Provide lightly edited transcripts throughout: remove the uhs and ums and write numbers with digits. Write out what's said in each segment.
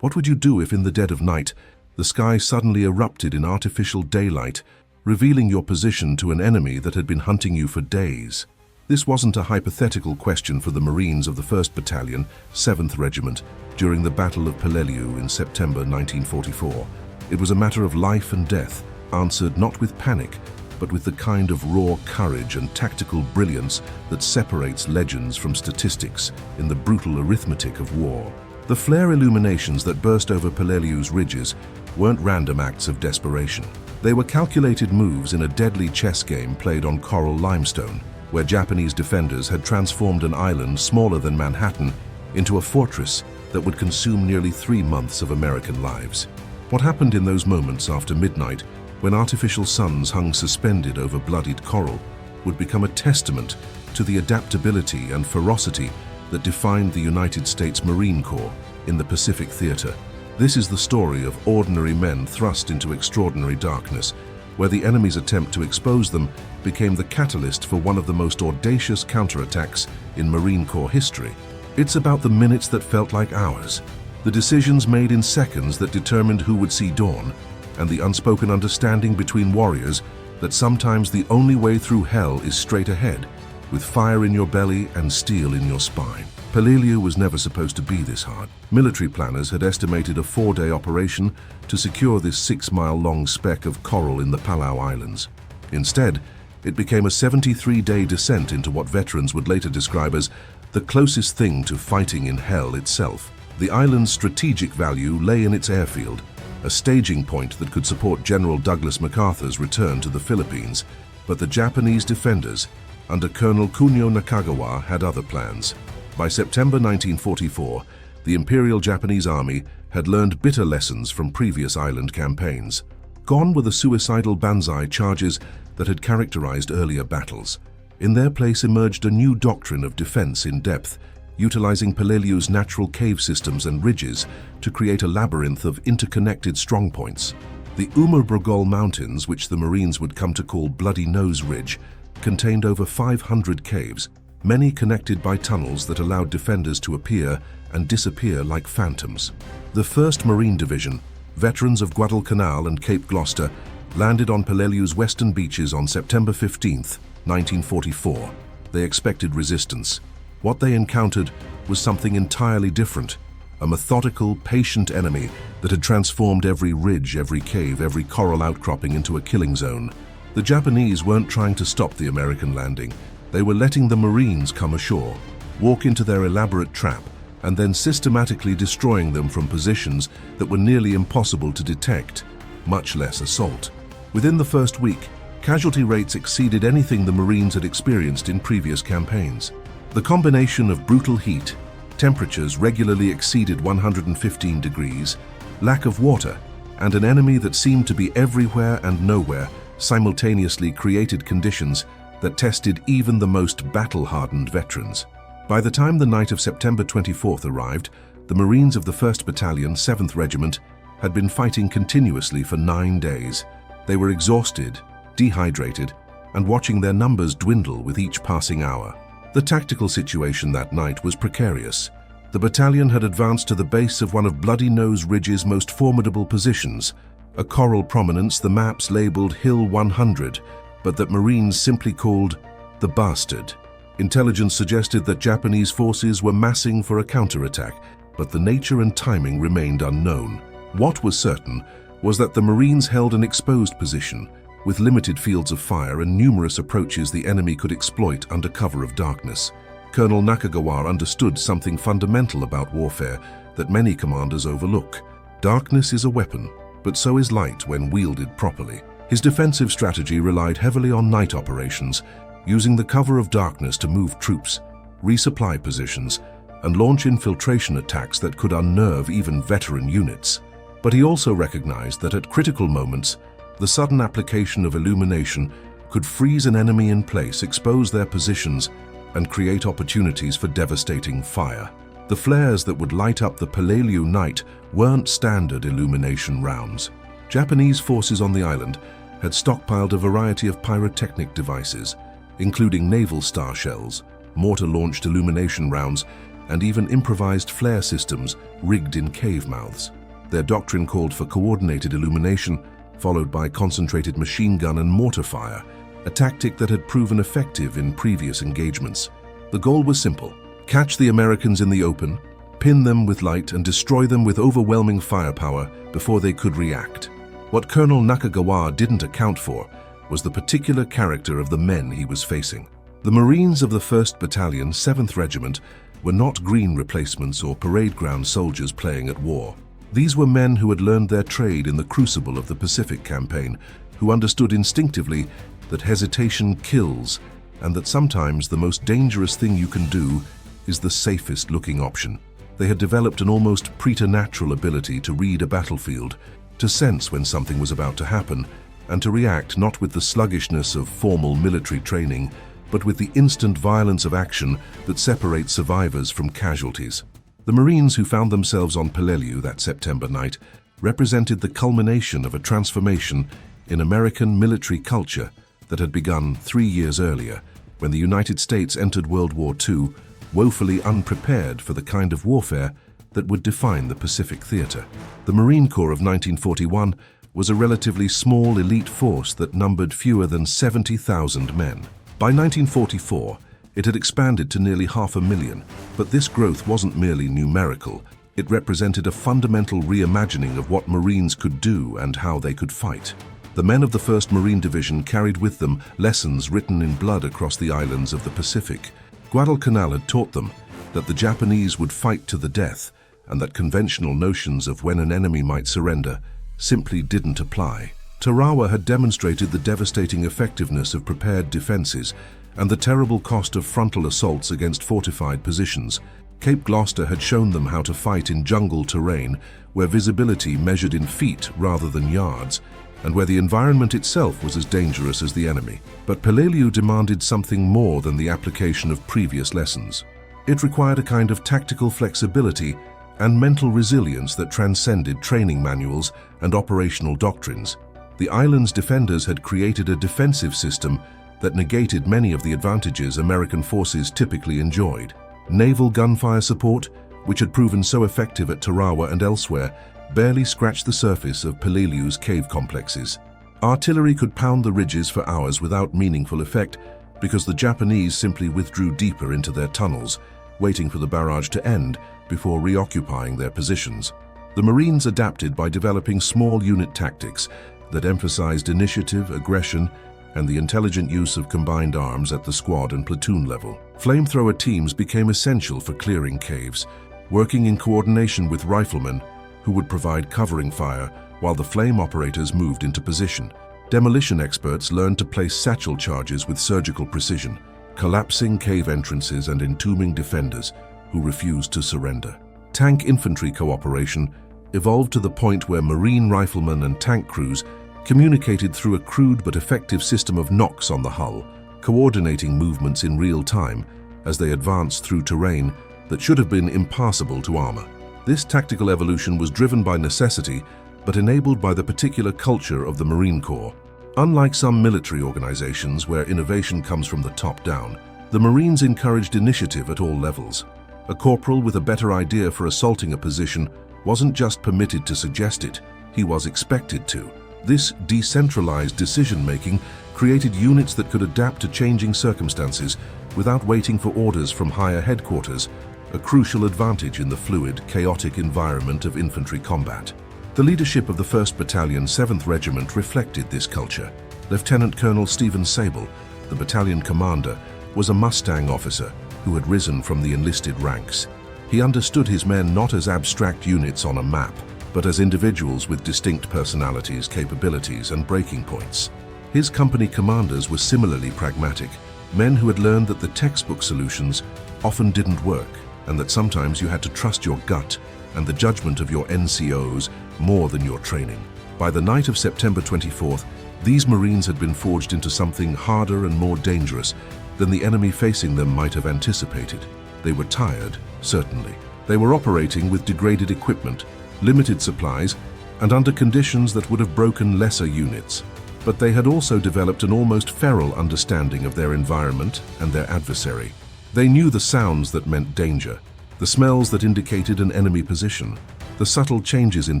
What would you do if in the dead of night, the sky suddenly erupted in artificial daylight, revealing your position to an enemy that had been hunting you for days? This wasn't a hypothetical question for the Marines of the 1st Battalion, 7th Regiment, during the Battle of Peleliu in September 1944. It was a matter of life and death, answered not with panic, but with the kind of raw courage and tactical brilliance that separates legends from statistics in the brutal arithmetic of war. The flare illuminations that burst over Peleliu's ridges weren't random acts of desperation. They were calculated moves in a deadly chess game played on coral limestone, where Japanese defenders had transformed an island smaller than Manhattan into a fortress that would consume nearly 3 months of American lives. What happened in those moments after midnight, when artificial suns hung suspended over bloodied coral, would become a testament to the adaptability and ferocity that defined the United States Marine Corps in the Pacific Theater. This is the story of ordinary men thrust into extraordinary darkness, where the enemy's attempt to expose them became the catalyst for one of the most audacious counterattacks in Marine Corps history. It's about the minutes that felt like hours, the decisions made in seconds that determined who would see dawn, and the unspoken understanding between warriors that sometimes the only way through hell is straight ahead, with fire in your belly and steel in your spine. Peleliu was never supposed to be this hard. Military planners had estimated a 4-day operation to secure this 6-mile-long speck of coral in the Palau Islands. Instead, it became a 73-day descent into what veterans would later describe as the closest thing to fighting in hell itself. The island's strategic value lay in its airfield, a staging point that could support General Douglas MacArthur's return to the Philippines, but the Japanese defenders, under Colonel Kunio Nakagawa, had other plans. By September 1944, the Imperial Japanese Army had learned bitter lessons from previous island campaigns. Gone were the suicidal banzai charges that had characterized earlier battles. In their place emerged a new doctrine of defense in depth, utilizing Peleliu's natural cave systems and ridges to create a labyrinth of interconnected strongpoints. The Umur Mountains, which the Marines would come to call Bloody Nose Ridge, contained over 500 caves, many connected by tunnels that allowed defenders to appear and disappear like phantoms. The 1st Marine Division, veterans of Guadalcanal and Cape Gloucester, landed on Peleliu's western beaches on September 15, 1944. They expected resistance. What they encountered was something entirely different, a methodical, patient enemy that had transformed every ridge, every cave, every coral outcropping into a killing zone. The Japanese weren't trying to stop the American landing. They were letting the Marines come ashore, walk into their elaborate trap, and then systematically destroying them from positions that were nearly impossible to detect, much less assault. Within the first week, casualty rates exceeded anything the Marines had experienced in previous campaigns. The combination of brutal heat, temperatures regularly exceeded 115 degrees, lack of water, and an enemy that seemed to be everywhere and nowhere simultaneously created conditions that tested even the most battle-hardened veterans. By the time the night of September 24th arrived, the Marines of the 1st Battalion, 7th Regiment, had been fighting continuously for 9 days. They were exhausted, dehydrated, and watching their numbers dwindle with each passing hour. The tactical situation that night was precarious. The battalion had advanced to the base of one of Bloody Nose Ridge's most formidable positions, a coral prominence the maps labeled Hill 100, but that Marines simply called the Bastard. Intelligence suggested that Japanese forces were massing for a counterattack, but the nature and timing remained unknown. What was certain was that the Marines held an exposed position, with limited fields of fire and numerous approaches the enemy could exploit under cover of darkness. Colonel Nakagawa understood something fundamental about warfare that many commanders overlook. Darkness is a weapon, but so is light when wielded properly. His defensive strategy relied heavily on night operations, using the cover of darkness to move troops, resupply positions, and launch infiltration attacks that could unnerve even veteran units. But he also recognized that at critical moments, the sudden application of illumination could freeze an enemy in place, expose their positions, and create opportunities for devastating fire. The flares that would light up the Peleliu night weren't standard illumination rounds. Japanese forces on the island had stockpiled a variety of pyrotechnic devices, including naval star shells, mortar-launched illumination rounds, and even improvised flare systems rigged in cave mouths. Their doctrine called for coordinated illumination, followed by concentrated machine gun and mortar fire, a tactic that had proven effective in previous engagements. The goal was simple: catch the Americans in the open, pin them with light, and destroy them with overwhelming firepower before they could react. What Colonel Nakagawa didn't account for was the particular character of the men he was facing. The Marines of the 1st Battalion, 7th Regiment, were not green replacements or parade ground soldiers playing at war. These were men who had learned their trade in the crucible of the Pacific Campaign, who understood instinctively that hesitation kills, and that sometimes the most dangerous thing you can do is the safest looking option. They had developed an almost preternatural ability to read a battlefield, to sense when something was about to happen, and to react not with the sluggishness of formal military training, but with the instant violence of action that separates survivors from casualties. The Marines who found themselves on Peleliu that September night represented the culmination of a transformation in American military culture that had begun 3 years earlier, when the United States entered World War II, woefully unprepared for the kind of warfare that would define the Pacific theater. The Marine Corps of 1941 was a relatively small elite force that numbered fewer than 70,000 men. By 1944, it had expanded to nearly 500,000, but this growth wasn't merely numerical. It represented a fundamental reimagining of what Marines could do and how they could fight. The men of the 1st Marine Division carried with them lessons written in blood across the islands of the Pacific. Guadalcanal had taught them that the Japanese would fight to the death, and that conventional notions of when an enemy might surrender simply didn't apply. Tarawa had demonstrated the devastating effectiveness of prepared defenses and the terrible cost of frontal assaults against fortified positions. Cape Gloucester had shown them how to fight in jungle terrain, where visibility measured in feet rather than yards, and where the environment itself was as dangerous as the enemy. But Peleliu demanded something more than the application of previous lessons. It required a kind of tactical flexibility and mental resilience that transcended training manuals and operational doctrines. The island's defenders had created a defensive system that negated many of the advantages American forces typically enjoyed. Naval gunfire support, which had proven so effective at Tarawa and elsewhere, barely scratched the surface of Peleliu's cave complexes. Artillery could pound the ridges for hours without meaningful effect because the Japanese simply withdrew deeper into their tunnels, waiting for the barrage to end before reoccupying their positions. The Marines adapted by developing small unit tactics that emphasized initiative, aggression, and the intelligent use of combined arms at the squad and platoon level. Flamethrower teams became essential for clearing caves, working in coordination with riflemen who would provide covering fire while the flame operators moved into position. Demolition experts learned to place satchel charges with surgical precision, collapsing cave entrances and entombing defenders who refused to surrender. Tank infantry cooperation evolved to the point where Marine riflemen and tank crews communicated through a crude but effective system of knocks on the hull, coordinating movements in real time as they advanced through terrain that should have been impassable to armor. This tactical evolution was driven by necessity, but enabled by the particular culture of the Marine Corps. Unlike some military organizations where innovation comes from the top down, the Marines encouraged initiative at all levels. A corporal with a better idea for assaulting a position wasn't just permitted to suggest it, he was expected to. This decentralized decision-making created units that could adapt to changing circumstances without waiting for orders from higher headquarters, a crucial advantage in the fluid, chaotic environment of infantry combat. The leadership of the 1st Battalion, 7th Regiment reflected this culture. Lieutenant Colonel Stephen Sabol, the battalion commander, was a Mustang officer who had risen from the enlisted ranks. He understood his men not as abstract units on a map, but as individuals with distinct personalities, capabilities, and breaking points. His company commanders were similarly pragmatic, men who had learned that the textbook solutions often didn't work, and that sometimes you had to trust your gut and the judgment of your NCOs more than your training. By the night of September 24th, these Marines had been forged into something harder and more dangerous than the enemy facing them might have anticipated. They were tired, certainly. They were operating with degraded equipment, limited supplies, and under conditions that would have broken lesser units. But they had also developed an almost feral understanding of their environment and their adversary. They knew the sounds that meant danger, the smells that indicated an enemy position, the subtle changes in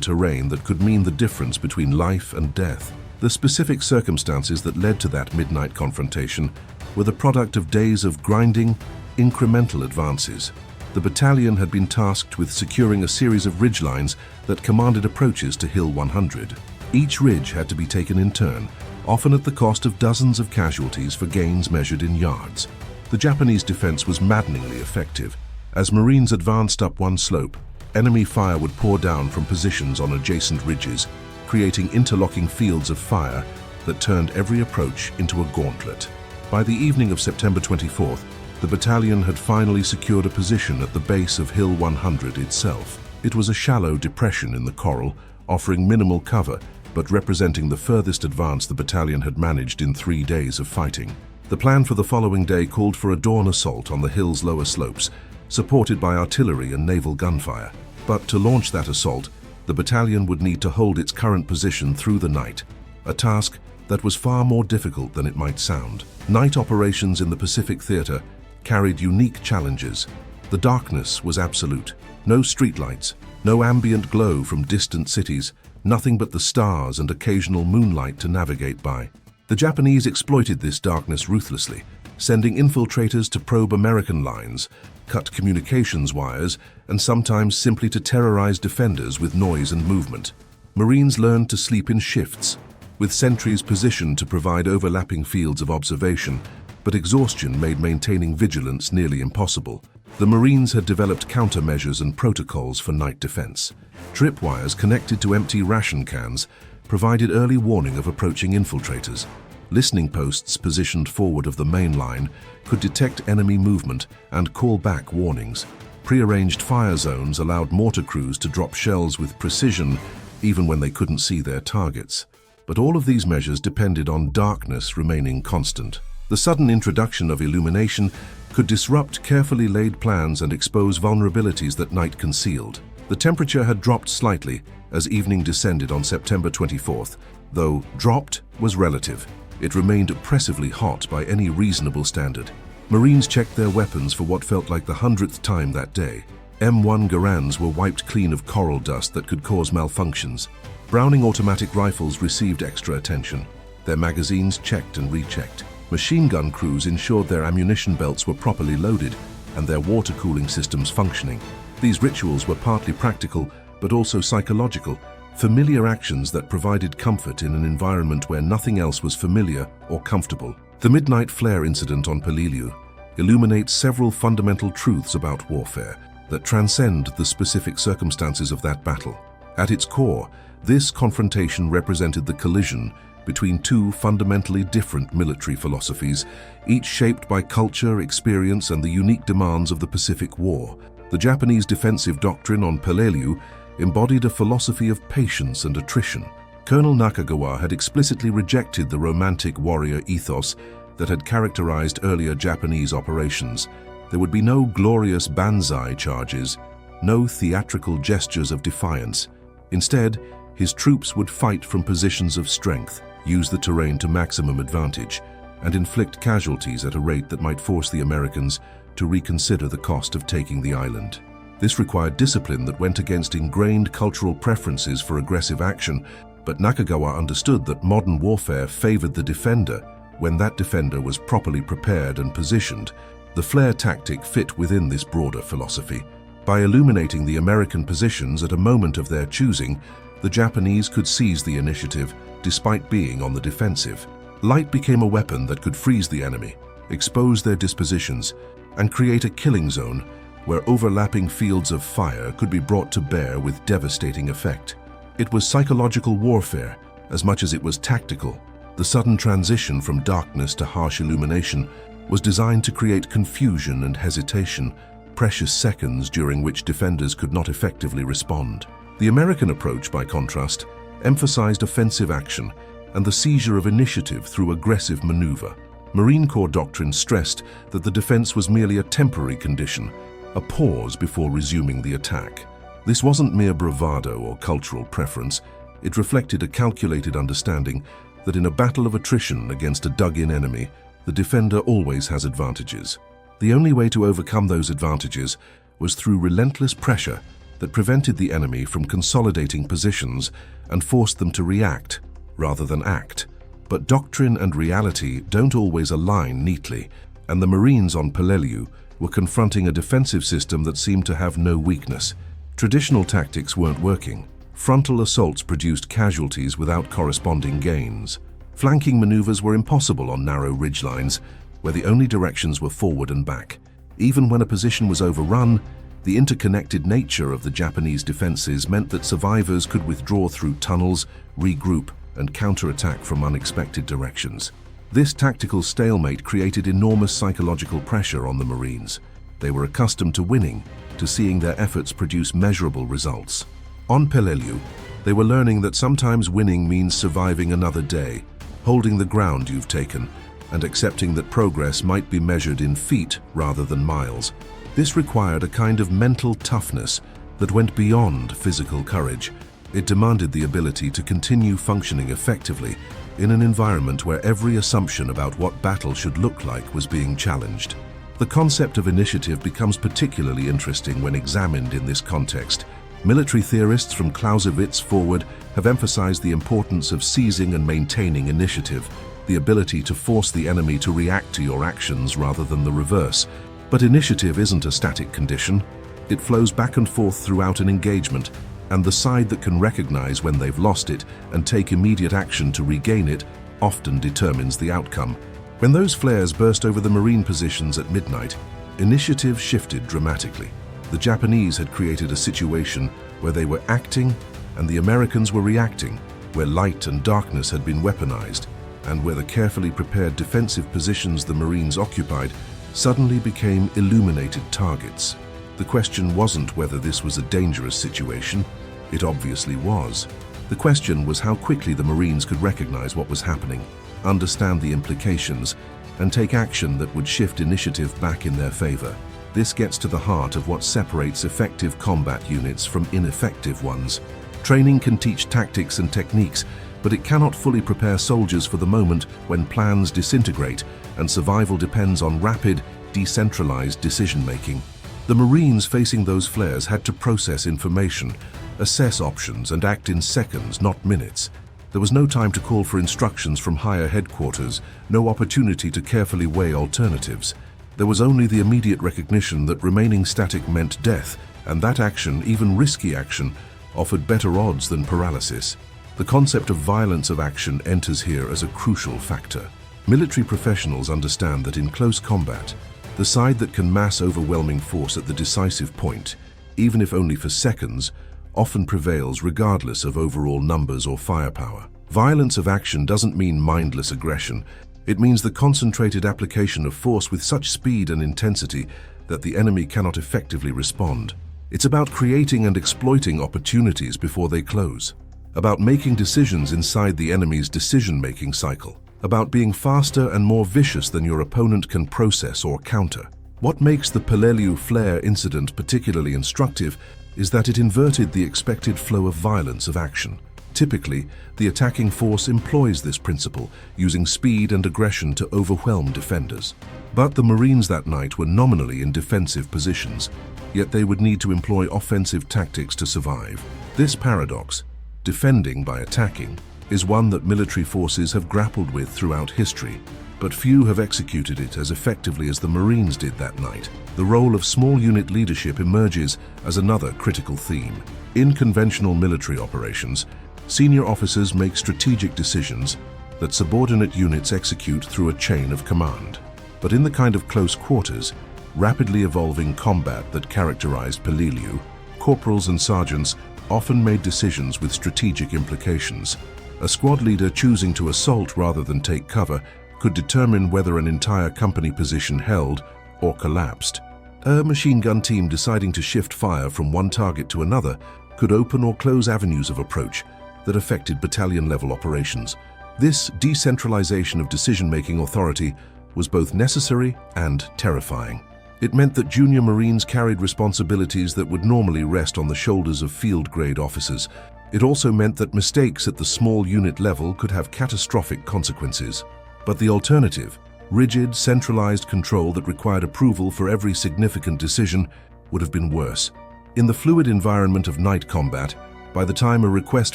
terrain that could mean the difference between life and death. The specific circumstances that led to that midnight confrontation were the product of days of grinding, incremental advances. The battalion had been tasked with securing a series of ridgelines that commanded approaches to Hill 100. Each ridge had to be taken in turn, often at the cost of dozens of casualties for gains measured in yards. The Japanese defense was maddeningly effective. As Marines advanced up one slope, enemy fire would pour down from positions on adjacent ridges, creating interlocking fields of fire that turned every approach into a gauntlet. By the evening of September 24th, the battalion had finally secured a position at the base of Hill 100 itself. It was a shallow depression in the coral, offering minimal cover, but representing the furthest advance the battalion had managed in 3 days of fighting. The plan for the following day called for a dawn assault on the hill's lower slopes, supported by artillery and naval gunfire. But to launch that assault, the battalion would need to hold its current position through the night, a task that was far more difficult than it might sound. Night operations in the Pacific Theater carried unique challenges. The darkness was absolute. No streetlights, no ambient glow from distant cities, nothing but the stars and occasional moonlight to navigate by. The Japanese exploited this darkness ruthlessly, sending infiltrators to probe American lines, cut communications wires, and sometimes simply to terrorize defenders with noise and movement. Marines learned to sleep in shifts, with sentries positioned to provide overlapping fields of observation, but exhaustion made maintaining vigilance nearly impossible. The Marines had developed countermeasures and protocols for night defense. Tripwires connected to empty ration cans provided early warning of approaching infiltrators. Listening posts positioned forward of the main line could detect enemy movement and call back warnings. Prearranged fire zones allowed mortar crews to drop shells with precision even when they couldn't see their targets. But all of these measures depended on darkness remaining constant. The sudden introduction of illumination could disrupt carefully laid plans and expose vulnerabilities that night concealed. The temperature had dropped slightly as evening descended on September 24th, though dropped was relative. It remained oppressively hot by any reasonable standard. Marines checked their weapons for what felt like the 100th time that day. M1 Garands were wiped clean of coral dust that could cause malfunctions. Browning automatic rifles received extra attention. Their magazines checked and rechecked. Machine gun crews ensured their ammunition belts were properly loaded and their water cooling systems functioning. These rituals were partly practical, but also psychological, familiar actions that provided comfort in an environment where nothing else was familiar or comfortable. The midnight flare incident on Peleliu illuminates several fundamental truths about warfare that transcend the specific circumstances of that battle. At its core, this confrontation represented the collision between two fundamentally different military philosophies, each shaped by culture, experience, and the unique demands of the Pacific War. The Japanese defensive doctrine on Peleliu embodied a philosophy of patience and attrition. Colonel Nakagawa had explicitly rejected the romantic warrior ethos that had characterized earlier Japanese operations. There would be no glorious banzai charges, no theatrical gestures of defiance. Instead, his troops would fight from positions of strength, use the terrain to maximum advantage, and inflict casualties at a rate that might force the Americans to reconsider the cost of taking the island. This required discipline that went against ingrained cultural preferences for aggressive action, but Nakagawa understood that modern warfare favored the defender when that defender was properly prepared and positioned. The flare tactic fit within this broader philosophy. By illuminating the American positions at a moment of their choosing, the Japanese could seize the initiative despite being on the defensive. Light became a weapon that could freeze the enemy, expose their dispositions, and create a killing zone where overlapping fields of fire could be brought to bear with devastating effect. It was psychological warfare as much as it was tactical. The sudden transition from darkness to harsh illumination was designed to create confusion and hesitation, precious seconds during which defenders could not effectively respond. The American approach, by contrast, emphasized offensive action and the seizure of initiative through aggressive maneuver. Marine Corps doctrine stressed that the defense was merely a temporary condition, a pause before resuming the attack. This wasn't mere bravado or cultural preference. It reflected a calculated understanding that in a battle of attrition against a dug-in enemy, the defender always has advantages. The only way to overcome those advantages was through relentless pressure that prevented the enemy from consolidating positions and forced them to react rather than act. But doctrine and reality don't always align neatly, and the Marines on Peleliu were confronting a defensive system that seemed to have no weakness. Traditional tactics weren't working. Frontal assaults produced casualties without corresponding gains. Flanking maneuvers were impossible on narrow ridgelines, where the only directions were forward and back. Even when a position was overrun, the interconnected nature of the Japanese defenses meant that survivors could withdraw through tunnels, regroup, and counterattack from unexpected directions. This tactical stalemate created enormous psychological pressure on the Marines. They were accustomed to winning, to seeing their efforts produce measurable results. On Peleliu, they were learning that sometimes winning means surviving another day, holding the ground you've taken, and accepting that progress might be measured in feet rather than miles. This required a kind of mental toughness that went beyond physical courage. It demanded the ability to continue functioning effectively in an environment where every assumption about what battle should look like was being challenged. The concept of initiative becomes particularly interesting when examined in this context. Military theorists from Clausewitz forward have emphasized the importance of seizing and maintaining initiative, the ability to force the enemy to react to your actions rather than the reverse. But initiative isn't a static condition. It flows back and forth throughout an engagement, and the side that can recognize when they've lost it and take immediate action to regain it often determines the outcome. When those flares burst over the Marine positions at midnight, initiative shifted dramatically. The Japanese had created a situation where they were acting and the Americans were reacting, where light and darkness had been weaponized, and where the carefully prepared defensive positions the Marines occupied suddenly became illuminated targets. The question wasn't whether this was a dangerous situation. It obviously was. The question was how quickly the Marines could recognize what was happening, understand the implications, and take action that would shift initiative back in their favor. This gets to the heart of what separates effective combat units from ineffective ones. Training can teach tactics and techniques, but it cannot fully prepare soldiers for the moment when plans disintegrate and survival depends on rapid, decentralized decision-making. The Marines facing those flares had to process information, assess options, and act in seconds, not minutes. There was no time to call for instructions from higher headquarters, no opportunity to carefully weigh alternatives. There was only the immediate recognition that remaining static meant death, and that action, even risky action, offered better odds than paralysis. The concept of violence of action enters here as a crucial factor. Military professionals understand that in close combat, the side that can mass overwhelming force at the decisive point, even if only for seconds, often prevails regardless of overall numbers or firepower. Violence of action doesn't mean mindless aggression. It means the concentrated application of force with such speed and intensity that the enemy cannot effectively respond. It's about creating and exploiting opportunities before they close, about making decisions inside the enemy's decision-making cycle, about being faster and more vicious than your opponent can process or counter. What makes the Peleliu flare incident particularly instructive is that it inverted the expected flow of violence of action. Typically, the attacking force employs this principle, using speed and aggression to overwhelm defenders. But the Marines that night were nominally in defensive positions, yet they would need to employ offensive tactics to survive. This paradox, defending by attacking, is one that military forces have grappled with throughout history, but few have executed it as effectively as the Marines did that night. The role of small unit leadership emerges as another critical theme. In conventional military operations, senior officers make strategic decisions that subordinate units execute through a chain of command. But in the kind of close quarters, rapidly evolving combat that characterized Peleliu, corporals and sergeants often made decisions with strategic implications. A squad leader choosing to assault rather than take cover could determine whether an entire company position held or collapsed. A machine gun team deciding to shift fire from one target to another could open or close avenues of approach that affected battalion-level operations. This decentralization of decision-making authority was both necessary and terrifying. It meant that junior Marines carried responsibilities that would normally rest on the shoulders of field-grade officers. It also meant that mistakes at the small unit level could have catastrophic consequences. But the alternative, rigid, centralized control that required approval for every significant decision, would have been worse. In the fluid environment of night combat, by the time a request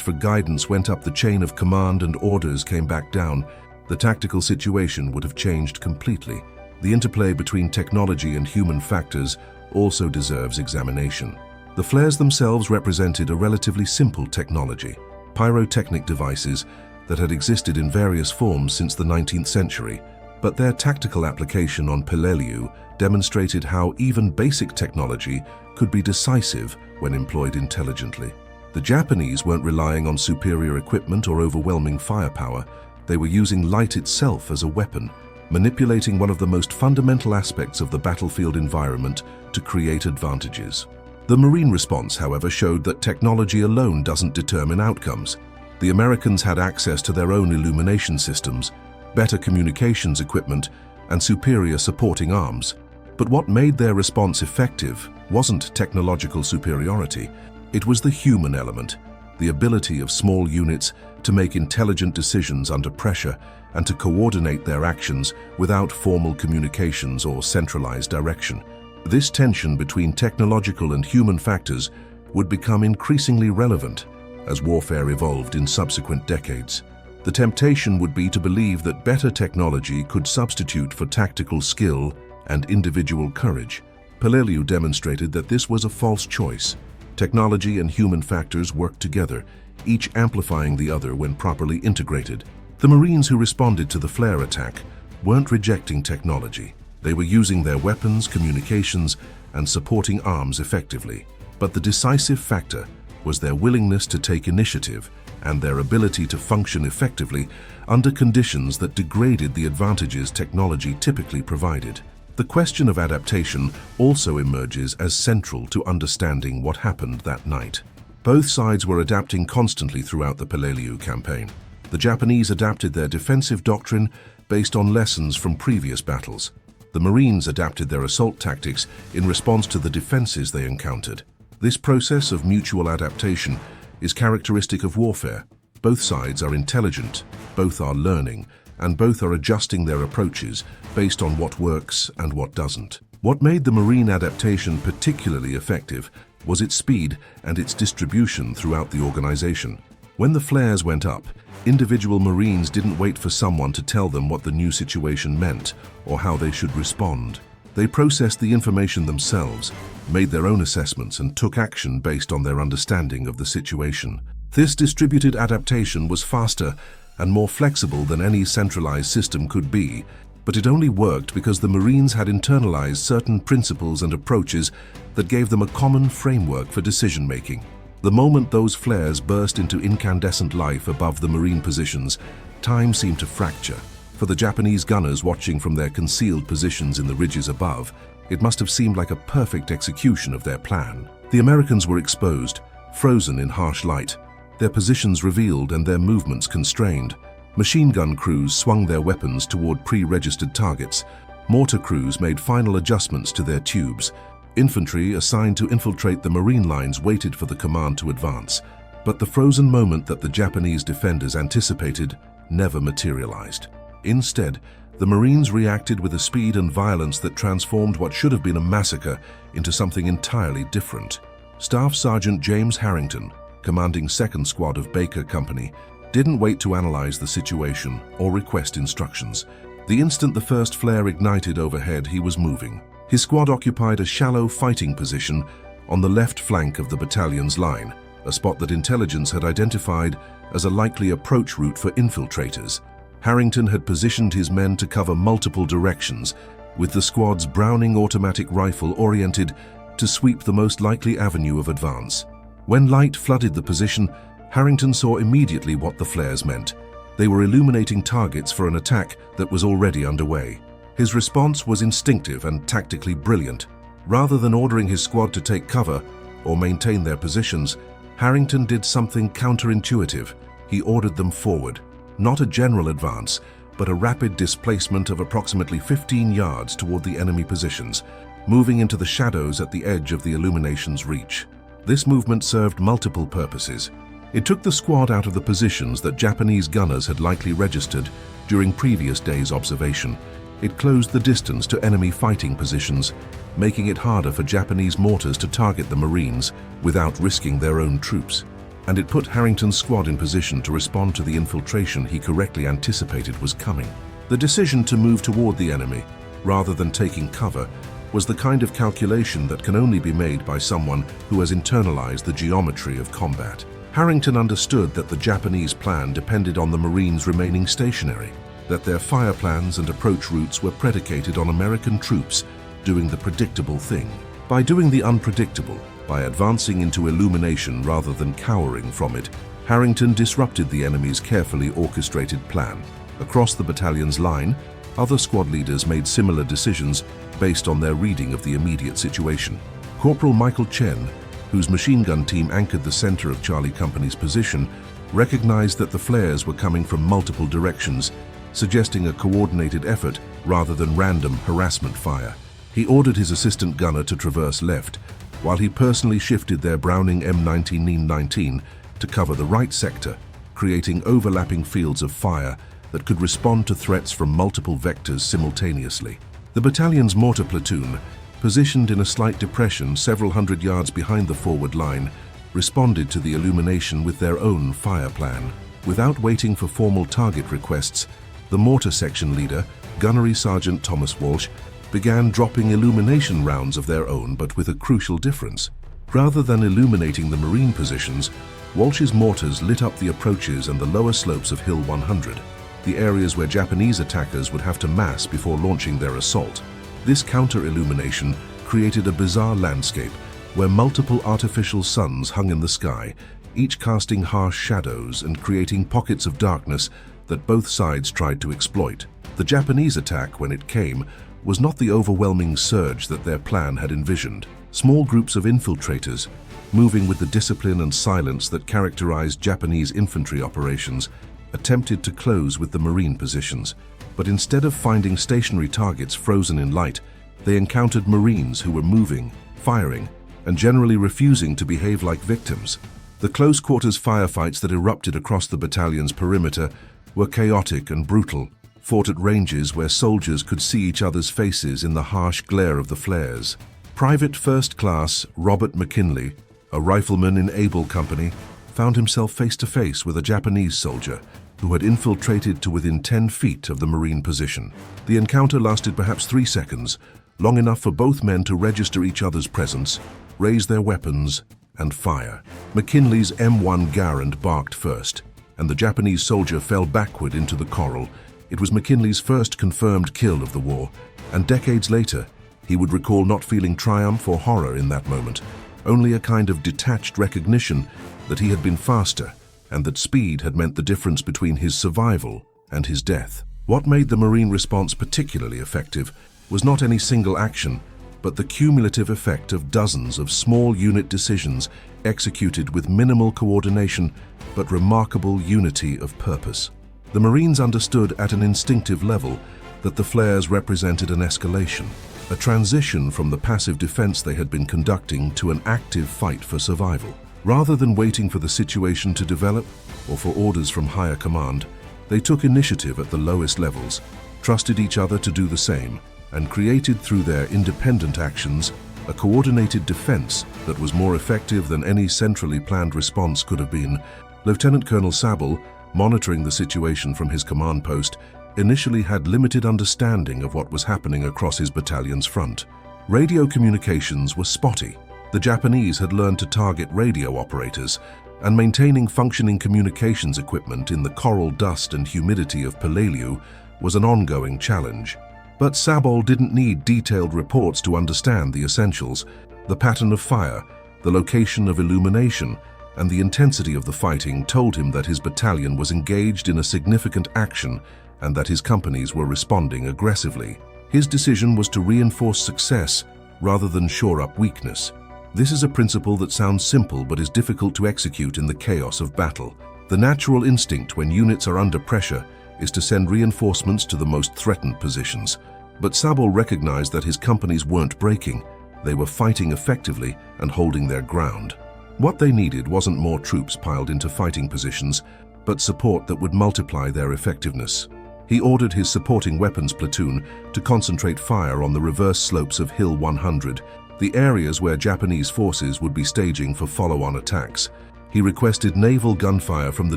for guidance went up the chain of command and orders came back down, the tactical situation would have changed completely. The interplay between technology and human factors also deserves examination. The flares themselves represented a relatively simple technology, pyrotechnic devices that had existed in various forms since the 19th century, but their tactical application on Peleliu demonstrated how even basic technology could be decisive when employed intelligently. The Japanese weren't relying on superior equipment or overwhelming firepower. They were using light itself as a weapon, manipulating one of the most fundamental aspects of the battlefield environment to create advantages. The Marine response, however, showed that technology alone doesn't determine outcomes. The Americans had access to their own illumination systems, better communications equipment, and superior supporting arms. But what made their response effective wasn't technological superiority. It was the human element, the ability of small units to make intelligent decisions under pressure and to coordinate their actions without formal communications or centralized direction. This tension between technological and human factors would become increasingly relevant as warfare evolved in subsequent decades. The temptation would be to believe that better technology could substitute for tactical skill and individual courage. Peleliu demonstrated that this was a false choice. Technology and human factors worked together, each amplifying the other when properly integrated. The Marines who responded to the flare attack weren't rejecting technology. They were using their weapons, communications, and supporting arms effectively. But the decisive factor was their willingness to take initiative and their ability to function effectively under conditions that degraded the advantages technology typically provided. The question of adaptation also emerges as central to understanding what happened that night. Both sides were adapting constantly throughout the Peleliu campaign. The Japanese adapted their defensive doctrine based on lessons from previous battles. The Marines adapted their assault tactics in response to the defenses they encountered. This process of mutual adaptation is characteristic of warfare. Both sides are intelligent, both are learning, and both are adjusting their approaches based on what works and what doesn't. What made the Marine adaptation particularly effective was its speed and its distribution throughout the organization. When the flares went up, individual Marines didn't wait for someone to tell them what the new situation meant or how they should respond. They processed the information themselves, made their own assessments, and took action based on their understanding of the situation. This distributed adaptation was faster and more flexible than any centralized system could be, but it only worked because the Marines had internalized certain principles and approaches that gave them a common framework for decision-making. The moment those flares burst into incandescent life above the Marine positions, time seemed to fracture. For the Japanese gunners watching from their concealed positions in the ridges above, it must have seemed like a perfect execution of their plan. The Americans were exposed, frozen in harsh light, their positions revealed and their movements constrained. Machine gun crews swung their weapons toward pre-registered targets. Mortar crews made final adjustments to their tubes. Infantry assigned to infiltrate the Marine lines waited for the command to advance. But the frozen moment that the Japanese defenders anticipated never materialized. Instead, the Marines reacted with a speed and violence that transformed what should have been a massacre into something entirely different. Staff Sergeant James Harrington, commanding 2nd Squad of Baker Company, didn't wait to analyze the situation or request instructions. The instant the first flare ignited overhead, he was moving. His squad occupied a shallow fighting position on the left flank of the battalion's line, a spot that intelligence had identified as a likely approach route for infiltrators. Harrington had positioned his men to cover multiple directions, with the squad's Browning automatic rifle oriented to sweep the most likely avenue of advance. When light flooded the position, Harrington saw immediately what the flares meant. They were illuminating targets for an attack that was already underway. His response was instinctive and tactically brilliant. Rather than ordering his squad to take cover or maintain their positions, Harrington did something counterintuitive. He ordered them forward. Not a general advance, but a rapid displacement of approximately 15 yards toward the enemy positions, moving into the shadows at the edge of the illumination's reach. This movement served multiple purposes. It took the squad out of the positions that Japanese gunners had likely registered during previous days' observation. It closed the distance to enemy fighting positions making it harder for Japanese mortars to target the Marines without risking their own troops. And it put Harrington's squad in position to respond to the infiltration he correctly anticipated was coming. The decision to move toward the enemy, rather than taking cover, was the kind of calculation that can only be made by someone who has internalized the geometry of combat. Harrington understood that the Japanese plan depended on the Marines remaining stationary, that their fire plans and approach routes were predicated on American troops doing the predictable thing. By doing the unpredictable, by advancing into illumination rather than cowering from it, Harrington disrupted the enemy's carefully orchestrated plan. Across the battalion's line, other squad leaders made similar decisions based on their reading of the immediate situation. Corporal Michael Chen, whose machine gun team anchored the center of Charlie Company's position, recognized that the flares were coming from multiple directions, suggesting a coordinated effort rather than random harassment fire. He ordered his assistant gunner to traverse left, while he personally shifted their Browning M19 to cover the right sector, creating overlapping fields of fire that could respond to threats from multiple vectors simultaneously. The battalion's mortar platoon, positioned in a slight depression several hundred yards behind the forward line, responded to the illumination with their own fire plan. Without waiting for formal target requests, the mortar section leader, Gunnery Sergeant Thomas Walsh, began dropping illumination rounds of their own, but with a crucial difference. Rather than illuminating the Marine positions, Walsh's mortars lit up the approaches and the lower slopes of Hill 100, the areas where Japanese attackers would have to mass before launching their assault. This counter-illumination created a bizarre landscape where multiple artificial suns hung in the sky, each casting harsh shadows and creating pockets of darkness that both sides tried to exploit. The Japanese attack, when it came, was not the overwhelming surge that their plan had envisioned. Small groups of infiltrators, moving with the discipline and silence that characterized Japanese infantry operations, attempted to close with the Marine positions. But instead of finding stationary targets frozen in light, they encountered Marines who were moving, firing, and generally refusing to behave like victims. The close-quarters firefights that erupted across the battalion's perimeter were chaotic and brutal, fought at ranges where soldiers could see each other's faces in the harsh glare of the flares. Private First Class Robert McKinley, a rifleman in Able Company, found himself face-to-face with a Japanese soldier who had infiltrated to within 10 feet of the Marine position. The encounter lasted perhaps 3 seconds, long enough for both men to register each other's presence, raise their weapons, and fire. McKinley's M1 Garand barked first, and the Japanese soldier fell backward into the coral. It was McKinley's first confirmed kill of the war, and decades later, he would recall not feeling triumph or horror in that moment, only a kind of detached recognition that he had been faster and that speed had meant the difference between his survival and his death. What made the Marine response particularly effective was not any single action, but the cumulative effect of dozens of small unit decisions executed with minimal coordination but remarkable unity of purpose. The Marines understood at an instinctive level that the flares represented an escalation, a transition from the passive defense they had been conducting to an active fight for survival. Rather than waiting for the situation to develop or for orders from higher command, they took initiative at the lowest levels, trusted each other to do the same, and created through their independent actions a coordinated defense that was more effective than any centrally planned response could have been. Lieutenant Colonel Sabol, monitoring the situation from his command post, initially had limited understanding of what was happening across his battalion's front. Radio communications were spotty. The Japanese had learned to target radio operators, and maintaining functioning communications equipment in the coral dust and humidity of Peleliu was an ongoing challenge. But Sabol didn't need detailed reports to understand the essentials: the pattern of fire, the location of illumination, and the intensity of the fighting told him that his battalion was engaged in a significant action and that his companies were responding aggressively. His decision was to reinforce success rather than shore up weakness. This is a principle that sounds simple but is difficult to execute in the chaos of battle. The natural instinct when units are under pressure is to send reinforcements to the most threatened positions. But Sabol recognized that his companies weren't breaking. They were fighting effectively and holding their ground. What they needed wasn't more troops piled into fighting positions, but support that would multiply their effectiveness. He ordered his supporting weapons platoon to concentrate fire on the reverse slopes of Hill 100, the areas where Japanese forces would be staging for follow-on attacks. He requested naval gunfire from the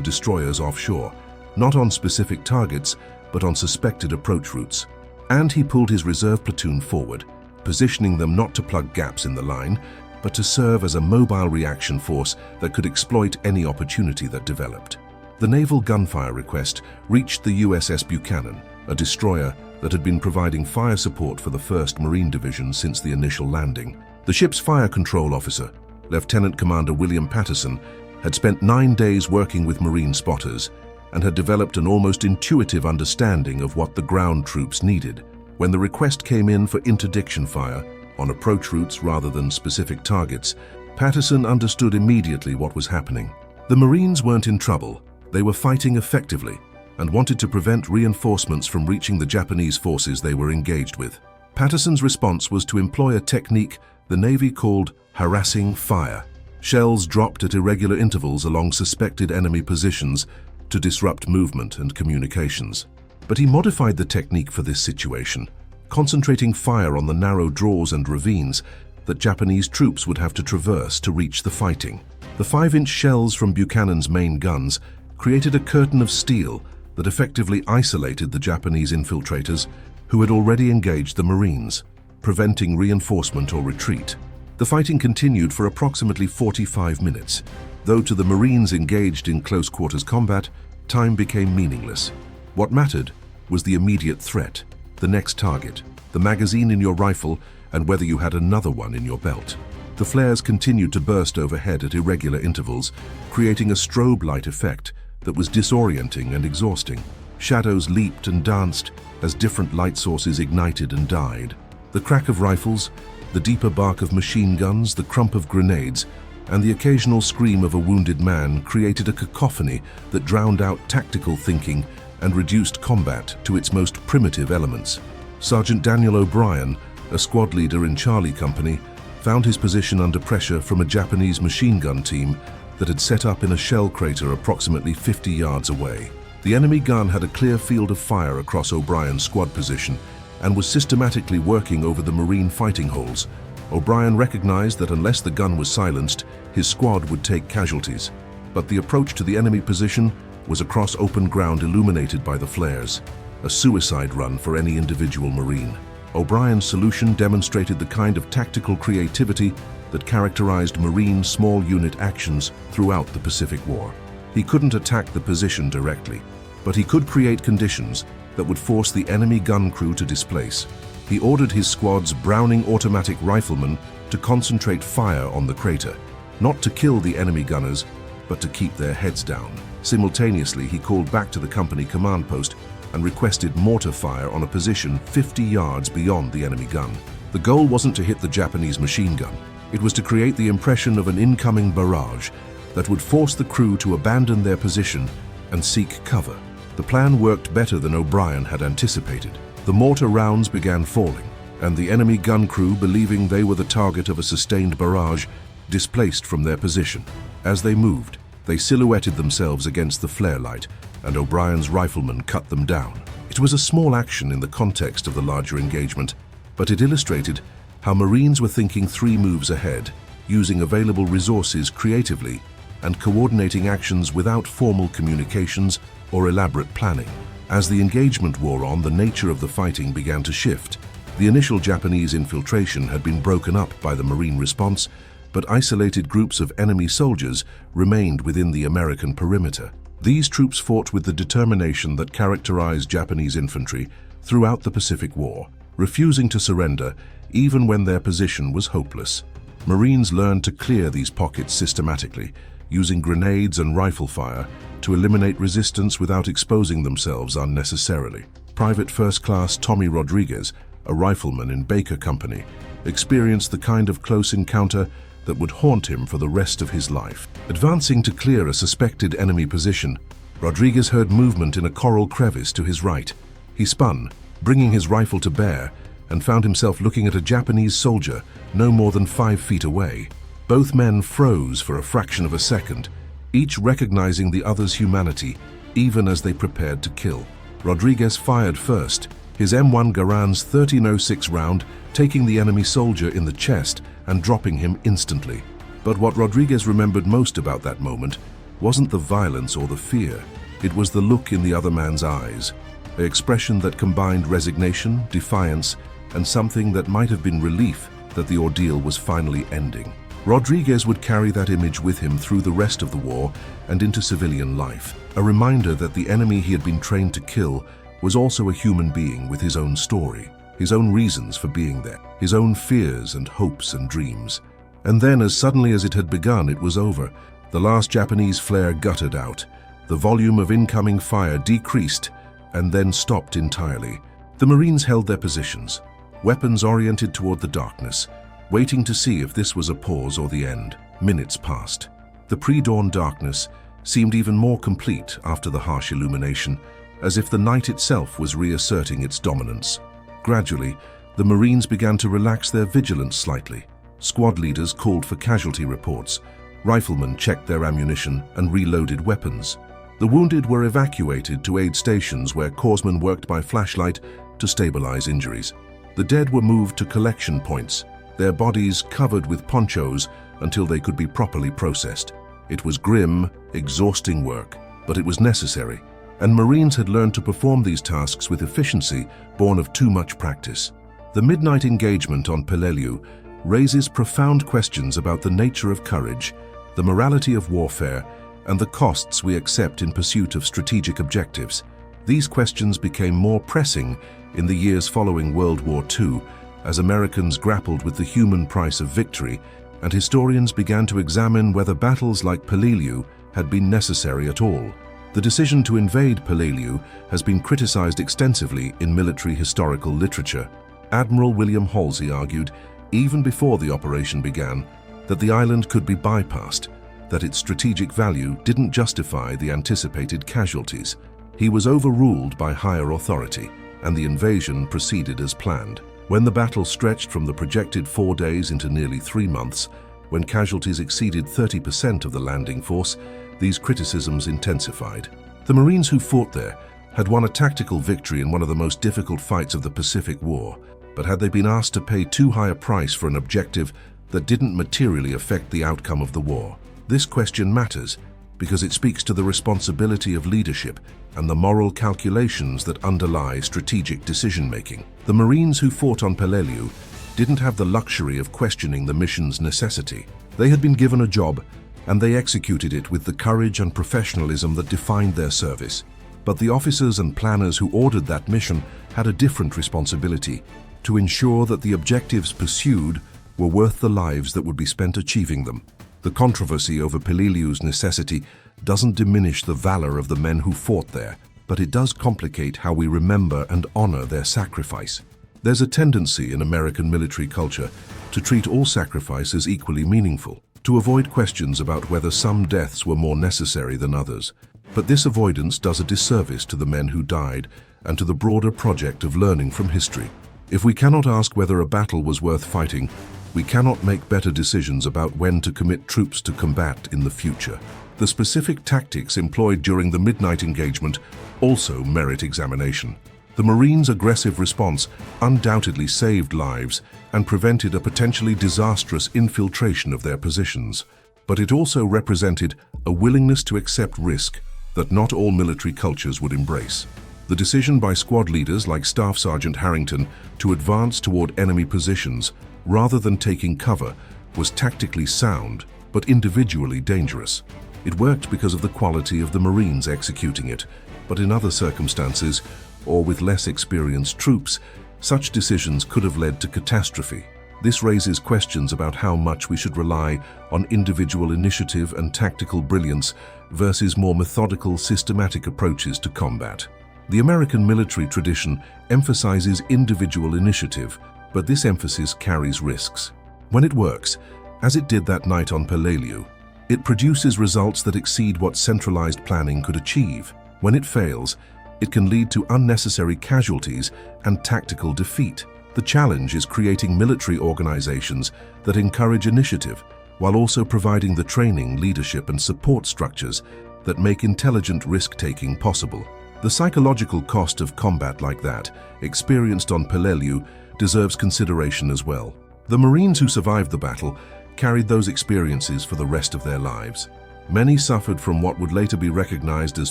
destroyers offshore, not on specific targets, but on suspected approach routes. And he pulled his reserve platoon forward, positioning them not to plug gaps in the line, but to serve as a mobile reaction force that could exploit any opportunity that developed. The naval gunfire request reached the USS Buchanan, a destroyer that had been providing fire support for the 1st Marine Division since the initial landing. The ship's fire control officer, Lieutenant Commander William Patterson, had spent 9 days working with Marine spotters and had developed an almost intuitive understanding of what the ground troops needed. When the request came in for interdiction fire on approach routes rather than specific targets, Patterson understood immediately what was happening. The Marines weren't in trouble. They were fighting effectively and wanted to prevent reinforcements from reaching the Japanese forces they were engaged with. Patterson's response was to employ a technique the Navy called harassing fire. Shells dropped at irregular intervals along suspected enemy positions to disrupt movement and communications. But he modified the technique for this situation, concentrating fire on the narrow draws and ravines that Japanese troops would have to traverse to reach the fighting. The 5-inch shells from Buchanan's main guns created a curtain of steel that effectively isolated the Japanese infiltrators who had already engaged the Marines, preventing reinforcement or retreat. The fighting continued for approximately 45 minutes, though to the Marines engaged in close-quarters combat, time became meaningless. What mattered was the immediate threat, the next target, the magazine in your rifle, and whether you had another one in your belt. The flares continued to burst overhead at irregular intervals, creating a strobe light effect that was disorienting and exhausting. Shadows leaped and danced as different light sources ignited and died. The crack of rifles, the deeper bark of machine guns, the crump of grenades, and the occasional scream of a wounded man created a cacophony that drowned out tactical thinking and reduced combat to its most primitive elements. Sergeant Daniel O'Brien, a squad leader in Charlie Company, found his position under pressure from a Japanese machine gun team that had set up in a shell crater approximately 50 yards away. The enemy gun had a clear field of fire across O'Brien's squad position and was systematically working over the Marine fighting holes. O'Brien recognized that unless the gun was silenced, his squad would take casualties. But the approach to the enemy position was across open ground illuminated by the flares, a suicide run for any individual Marine. O'Brien's solution demonstrated the kind of tactical creativity that characterized Marine small unit actions throughout the Pacific War. He couldn't attack the position directly, but he could create conditions that would force the enemy gun crew to displace. He ordered his squad's Browning automatic riflemen to concentrate fire on the crater, not to kill the enemy gunners, but to keep their heads down. Simultaneously, he called back to the company command post and requested mortar fire on a position 50 yards beyond the enemy gun. The goal wasn't to hit the Japanese machine gun. It was to create the impression of an incoming barrage that would force the crew to abandon their position and seek cover. The plan worked better than O'Brien had anticipated. The mortar rounds began falling, and the enemy gun crew, believing they were the target of a sustained barrage, displaced from their position. As they moved, they silhouetted themselves against the flare light, and O'Brien's riflemen cut them down. It was a small action in the context of the larger engagement, but it illustrated how Marines were thinking 3 moves ahead, using available resources creatively and coordinating actions without formal communications or elaborate planning. As the engagement wore on, the nature of the fighting began to shift. The initial Japanese infiltration had been broken up by the Marine response, but isolated groups of enemy soldiers remained within the American perimeter. These troops fought with the determination that characterized Japanese infantry throughout the Pacific War, refusing to surrender even when their position was hopeless. Marines learned to clear these pockets systematically, using grenades and rifle fire to eliminate resistance without exposing themselves unnecessarily. Private First Class Tommy Rodriguez, a rifleman in Baker Company, experienced the kind of close encounter that would haunt him for the rest of his life. Advancing to clear a suspected enemy position, Rodriguez heard movement in a coral crevice to his right. He spun, bringing his rifle to bear, and found himself looking at a Japanese soldier no more than 5 feet away. Both men froze for a fraction of a second, each recognizing the other's humanity, even as they prepared to kill. Rodriguez fired first, his M1 Garand's 1306 round taking the enemy soldier in the chest and dropping him instantly. But what Rodriguez remembered most about that moment wasn't the violence or the fear. It was the look in the other man's eyes, an expression that combined resignation, defiance, and something that might have been relief that the ordeal was finally ending. Rodriguez would carry that image with him through the rest of the war and into civilian life, a reminder that the enemy he had been trained to kill was also a human being with his own story, his own reasons for being there, his own fears and hopes and dreams. And then, as suddenly as it had begun, it was over. The last Japanese flare guttered out. The volume of incoming fire decreased and then stopped entirely. The Marines held their positions, weapons oriented toward the darkness, waiting to see if this was a pause or the end. Minutes passed. The pre-dawn darkness seemed even more complete after the harsh illumination, as if the night itself was reasserting its dominance. Gradually, the Marines began to relax their vigilance slightly. Squad leaders called for casualty reports. Riflemen checked their ammunition and reloaded weapons. The wounded were evacuated to aid stations where corpsmen worked by flashlight to stabilize injuries. The dead were moved to collection points, their bodies covered with ponchos until they could be properly processed. It was grim, exhausting work, but it was necessary, and Marines had learned to perform these tasks with efficiency born of too much practice. The midnight engagement on Peleliu raises profound questions about the nature of courage, the morality of warfare, and the costs we accept in pursuit of strategic objectives. These questions became more pressing in the years following World War II, as Americans grappled with the human price of victory, and historians began to examine whether battles like Peleliu had been necessary at all. The decision to invade Peleliu has been criticized extensively in military historical literature. Admiral William Halsey argued, even before the operation began, that the island could be bypassed, that its strategic value didn't justify the anticipated casualties. He was overruled by higher authority, and the invasion proceeded as planned. When the battle stretched from the projected 4 days into nearly 3 months, when casualties exceeded 30% of the landing force, these criticisms intensified. The Marines who fought there had won a tactical victory in one of the most difficult fights of the Pacific War, but had they been asked to pay too high a price for an objective that didn't materially affect the outcome of the war? This question matters because it speaks to the responsibility of leadership and the moral calculations that underlie strategic decision-making. The Marines who fought on Peleliu didn't have the luxury of questioning the mission's necessity. They had been given a job, and they executed it with the courage and professionalism that defined their service. But the officers and planners who ordered that mission had a different responsibility: to ensure that the objectives pursued were worth the lives that would be spent achieving them. The controversy over Peleliu's necessity doesn't diminish the valor of the men who fought there, but it does complicate how we remember and honor their sacrifice. There's a tendency in American military culture to treat all sacrifice as equally meaningful, to avoid questions about whether some deaths were more necessary than others. But this avoidance does a disservice to the men who died and to the broader project of learning from history. If we cannot ask whether a battle was worth fighting, we cannot make better decisions about when to commit troops to combat in the future. The specific tactics employed during the midnight engagement also merit examination. The Marines' aggressive response undoubtedly saved lives and prevented a potentially disastrous infiltration of their positions. But it also represented a willingness to accept risk that not all military cultures would embrace. The decision by squad leaders like Staff Sergeant Harrington to advance toward enemy positions rather than taking cover was tactically sound, but individually dangerous. It worked because of the quality of the Marines executing it, but in other circumstances, or with less experienced troops, such decisions could have led to catastrophe. This raises questions about how much we should rely on individual initiative and tactical brilliance versus more methodical, systematic approaches to combat. The American military tradition emphasizes individual initiative, but this emphasis carries risks. When it works, as it did that night on Peleliu, it produces results that exceed what centralized planning could achieve. When it fails, it can lead to unnecessary casualties and tactical defeat. The challenge is creating military organizations that encourage initiative, while also providing the training, leadership, and support structures that make intelligent risk-taking possible. The psychological cost of combat like that, experienced on Peleliu, deserves consideration as well. The Marines who survived the battle carried those experiences for the rest of their lives. Many suffered from what would later be recognized as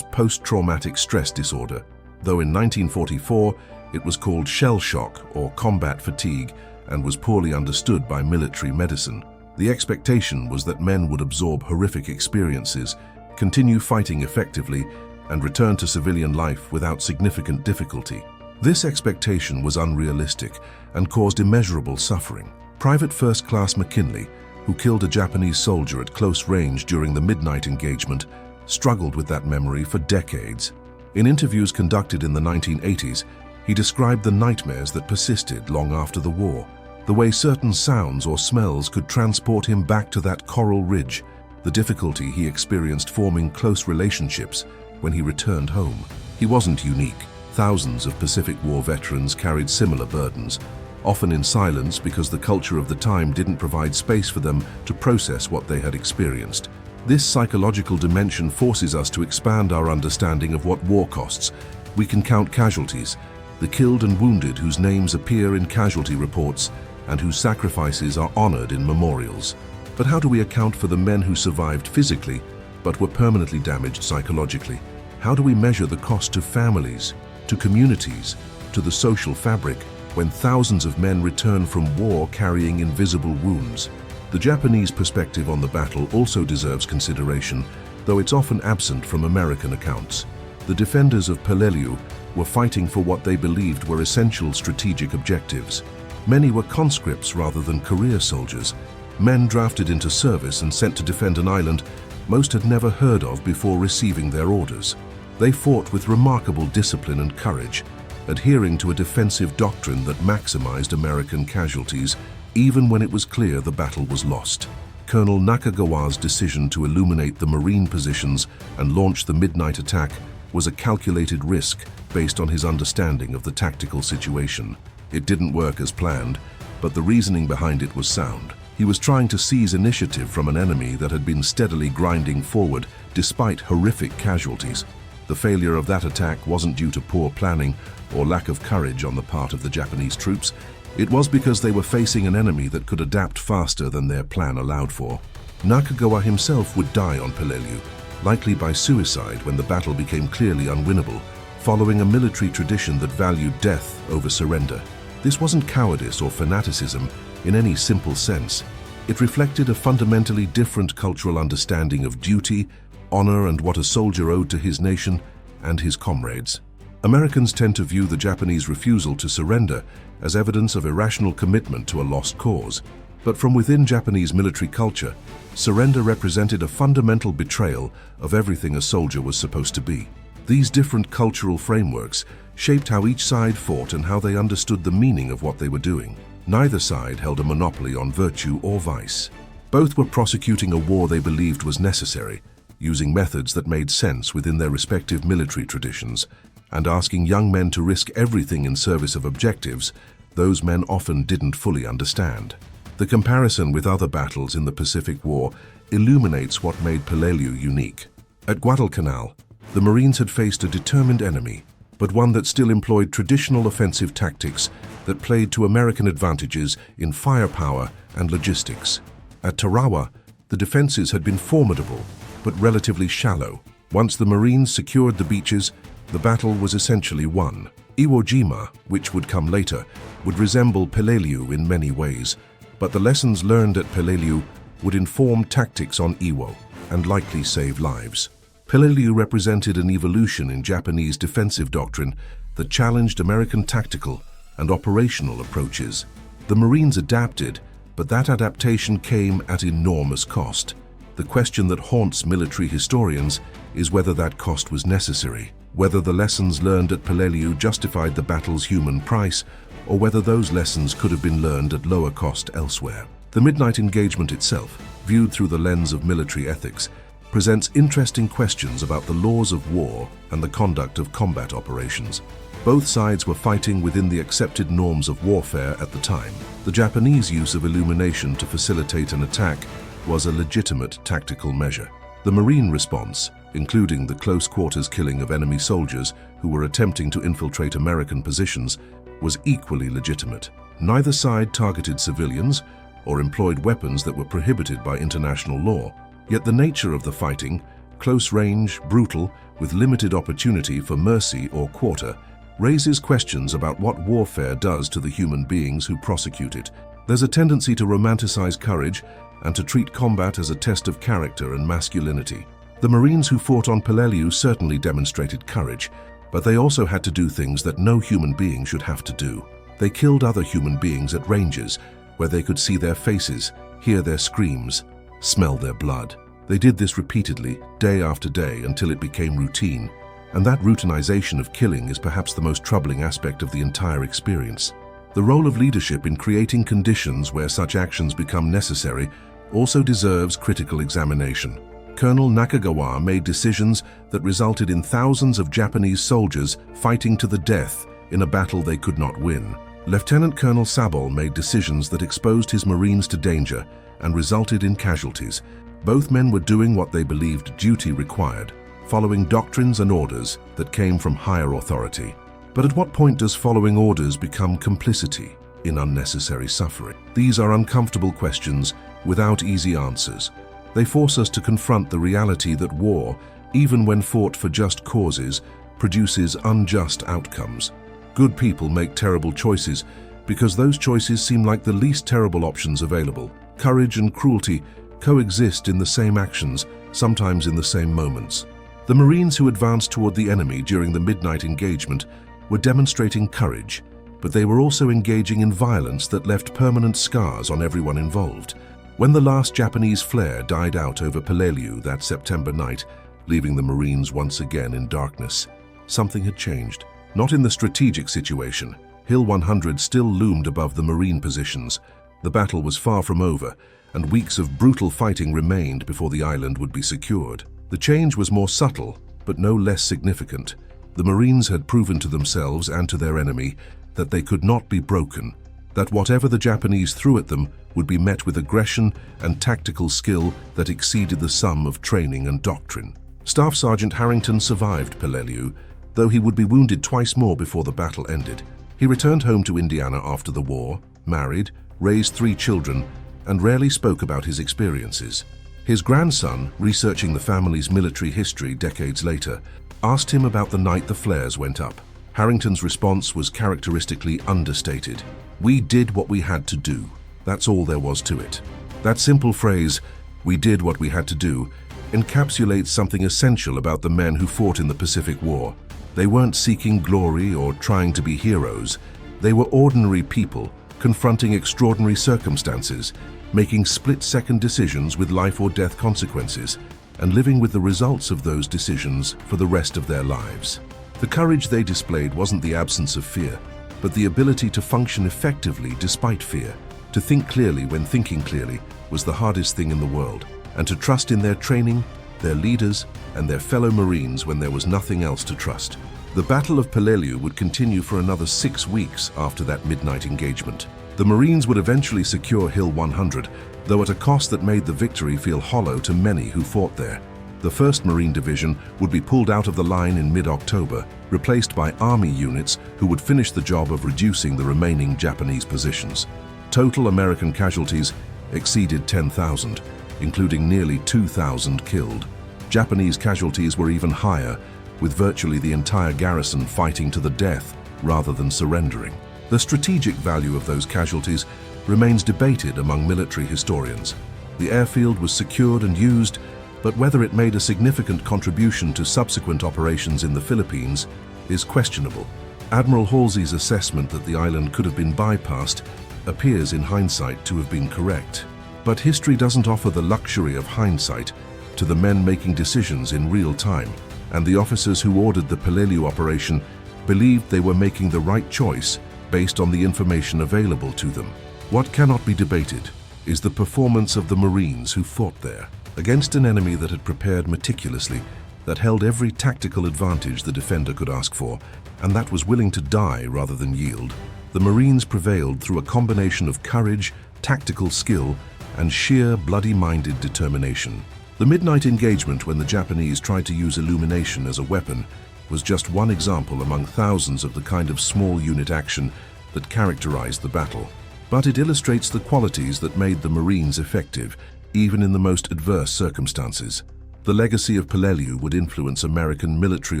post-traumatic stress disorder, though in 1944 it was called shell shock or combat fatigue and was poorly understood by military medicine. The expectation was that men would absorb horrific experiences, continue fighting effectively, and return to civilian life without significant difficulty. This expectation was unrealistic and caused immeasurable suffering. Private First Class McKinley, who killed a Japanese soldier at close range during the midnight engagement, struggled with that memory for decades. In interviews conducted in the 1980s, he described the nightmares that persisted long after the war, the way certain sounds or smells could transport him back to that coral ridge, the difficulty he experienced forming close relationships when he returned home. He wasn't unique. Thousands of Pacific War veterans carried similar burdens, often in silence because the culture of the time didn't provide space for them to process what they had experienced. This psychological dimension forces us to expand our understanding of what war costs. We can count casualties, the killed and wounded whose names appear in casualty reports and whose sacrifices are honored in memorials. But how do we account for the men who survived physically but were permanently damaged psychologically? How do we measure the cost to families, to communities, to the social fabric, when thousands of men return from war carrying invisible wounds? The Japanese perspective on the battle also deserves consideration, though it's often absent from American accounts. The defenders of Peleliu were fighting for what they believed were essential strategic objectives. Many were conscripts rather than career soldiers, men drafted into service and sent to defend an island most had never heard of before receiving their orders. They fought with remarkable discipline and courage, adhering to a defensive doctrine that maximized American casualties, even when it was clear the battle was lost. Colonel Nakagawa's decision to illuminate the Marine positions and launch the midnight attack was a calculated risk based on his understanding of the tactical situation. It didn't work as planned, but the reasoning behind it was sound. He was trying to seize initiative from an enemy that had been steadily grinding forward despite horrific casualties. The failure of that attack wasn't due to poor planning or lack of courage on the part of the Japanese troops. It was because they were facing an enemy that could adapt faster than their plan allowed for. Nakagawa himself would die on Peleliu, likely by suicide when the battle became clearly unwinnable, following a military tradition that valued death over surrender. This wasn't cowardice or fanaticism in any simple sense. It reflected a fundamentally different cultural understanding of duty, honor, and what a soldier owed to his nation and his comrades. Americans tend to view the Japanese refusal to surrender as evidence of irrational commitment to a lost cause. But from within Japanese military culture, surrender represented a fundamental betrayal of everything a soldier was supposed to be. These different cultural frameworks shaped how each side fought and how they understood the meaning of what they were doing. Neither side held a monopoly on virtue or vice. Both were prosecuting a war they believed was necessary, using methods that made sense within their respective military traditions, and asking young men to risk everything in service of objectives those men often didn't fully understand. The comparison with other battles in the Pacific War illuminates what made Peleliu unique. At Guadalcanal, the Marines had faced a determined enemy, but one that still employed traditional offensive tactics that played to American advantages in firepower and logistics. At Tarawa, the defenses had been formidable, but relatively shallow. Once the Marines secured the beaches, the battle was essentially won. Iwo Jima, which would come later, would resemble Peleliu in many ways, but the lessons learned at Peleliu would inform tactics on Iwo and likely save lives. Peleliu represented an evolution in Japanese defensive doctrine that challenged American tactical and operational approaches. The Marines adapted, but that adaptation came at enormous cost. The question that haunts military historians is whether that cost was necessary, whether the lessons learned at Peleliu justified the battle's human price, or whether those lessons could have been learned at lower cost elsewhere. The midnight engagement itself, viewed through the lens of military ethics, presents interesting questions about the laws of war and the conduct of combat operations. Both sides were fighting within the accepted norms of warfare at the time. The Japanese use of illumination to facilitate an attack was a legitimate tactical measure. The Marine response, including the close-quarters killing of enemy soldiers who were attempting to infiltrate American positions, was equally legitimate. Neither side targeted civilians or employed weapons that were prohibited by international law. Yet the nature of the fighting, close range, brutal, with limited opportunity for mercy or quarter, raises questions about what warfare does to the human beings who prosecute it. There's a tendency to romanticize courage and to treat combat as a test of character and masculinity. The Marines who fought on Peleliu certainly demonstrated courage, but they also had to do things that no human being should have to do. They killed other human beings at ranges where they could see their faces, hear their screams, smell their blood. They did this repeatedly, day after day, until it became routine. And that routinization of killing is perhaps the most troubling aspect of the entire experience. The role of leadership in creating conditions where such actions become necessary also deserves critical examination. Colonel Nakagawa made decisions that resulted in thousands of Japanese soldiers fighting to the death in a battle they could not win. Lieutenant Colonel Sabol made decisions that exposed his Marines to danger and resulted in casualties. Both men were doing what they believed duty required, following doctrines and orders that came from higher authority. But at what point does following orders become complicity in unnecessary suffering? These are uncomfortable questions without easy answers. They force us to confront the reality that war, even when fought for just causes, produces unjust outcomes. Good people make terrible choices because those choices seem like the least terrible options available. Courage and cruelty coexist in the same actions, sometimes in the same moments. The Marines who advanced toward the enemy during the midnight engagement were demonstrating courage, but they were also engaging in violence that left permanent scars on everyone involved. When the last Japanese flare died out over Peleliu that September night, leaving the Marines once again in darkness, something had changed. Not in the strategic situation. Hill 100 still loomed above the Marine positions. The battle was far from over, and weeks of brutal fighting remained before the island would be secured. The change was more subtle, but no less significant. The Marines had proven to themselves and to their enemy that they could not be broken, that whatever the Japanese threw at them would be met with aggression and tactical skill that exceeded the sum of training and doctrine. Staff Sergeant Harrington survived Peleliu, though he would be wounded twice more before the battle ended. He returned home to Indiana after the war, married, raised 3 children, and rarely spoke about his experiences. His grandson, researching the family's military history decades later, asked him about the night the flares went up. Harrington's response was characteristically understated. "We did what we had to do. That's all there was to it." That simple phrase, "we did what we had to do," encapsulates something essential about the men who fought in the Pacific War. They weren't seeking glory or trying to be heroes. They were ordinary people, confronting extraordinary circumstances, making split-second decisions with life or death consequences, and living with the results of those decisions for the rest of their lives. The courage they displayed wasn't the absence of fear, but the ability to function effectively despite fear. To think clearly when thinking clearly was the hardest thing in the world, and to trust in their training, their leaders, and their fellow Marines when there was nothing else to trust. The Battle of Peleliu would continue for another 6 weeks after that midnight engagement. The Marines would eventually secure Hill 100, though at a cost that made the victory feel hollow to many who fought there. The 1st Marine Division would be pulled out of the line in mid-October, replaced by Army units who would finish the job of reducing the remaining Japanese positions. Total American casualties exceeded 10,000, including nearly 2,000 killed. Japanese casualties were even higher, with virtually the entire garrison fighting to the death rather than surrendering. The strategic value of those casualties remains debated among military historians. The airfield was secured and used, but whether it made a significant contribution to subsequent operations in the Philippines is questionable. Admiral Halsey's assessment that the island could have been bypassed appears in hindsight to have been correct. But history doesn't offer the luxury of hindsight to the men making decisions in real time, and the officers who ordered the Peleliu operation believed they were making the right choice based on the information available to them. What cannot be debated is the performance of the Marines who fought there, against an enemy that had prepared meticulously, that held every tactical advantage the defender could ask for, and that was willing to die rather than yield. The Marines prevailed through a combination of courage, tactical skill, and sheer bloody-minded determination. The midnight engagement, when the Japanese tried to use illumination as a weapon, was just one example among thousands of the kind of small unit action that characterized the battle. But it illustrates the qualities that made the Marines effective, even in the most adverse circumstances. The legacy of Peleliu would influence American military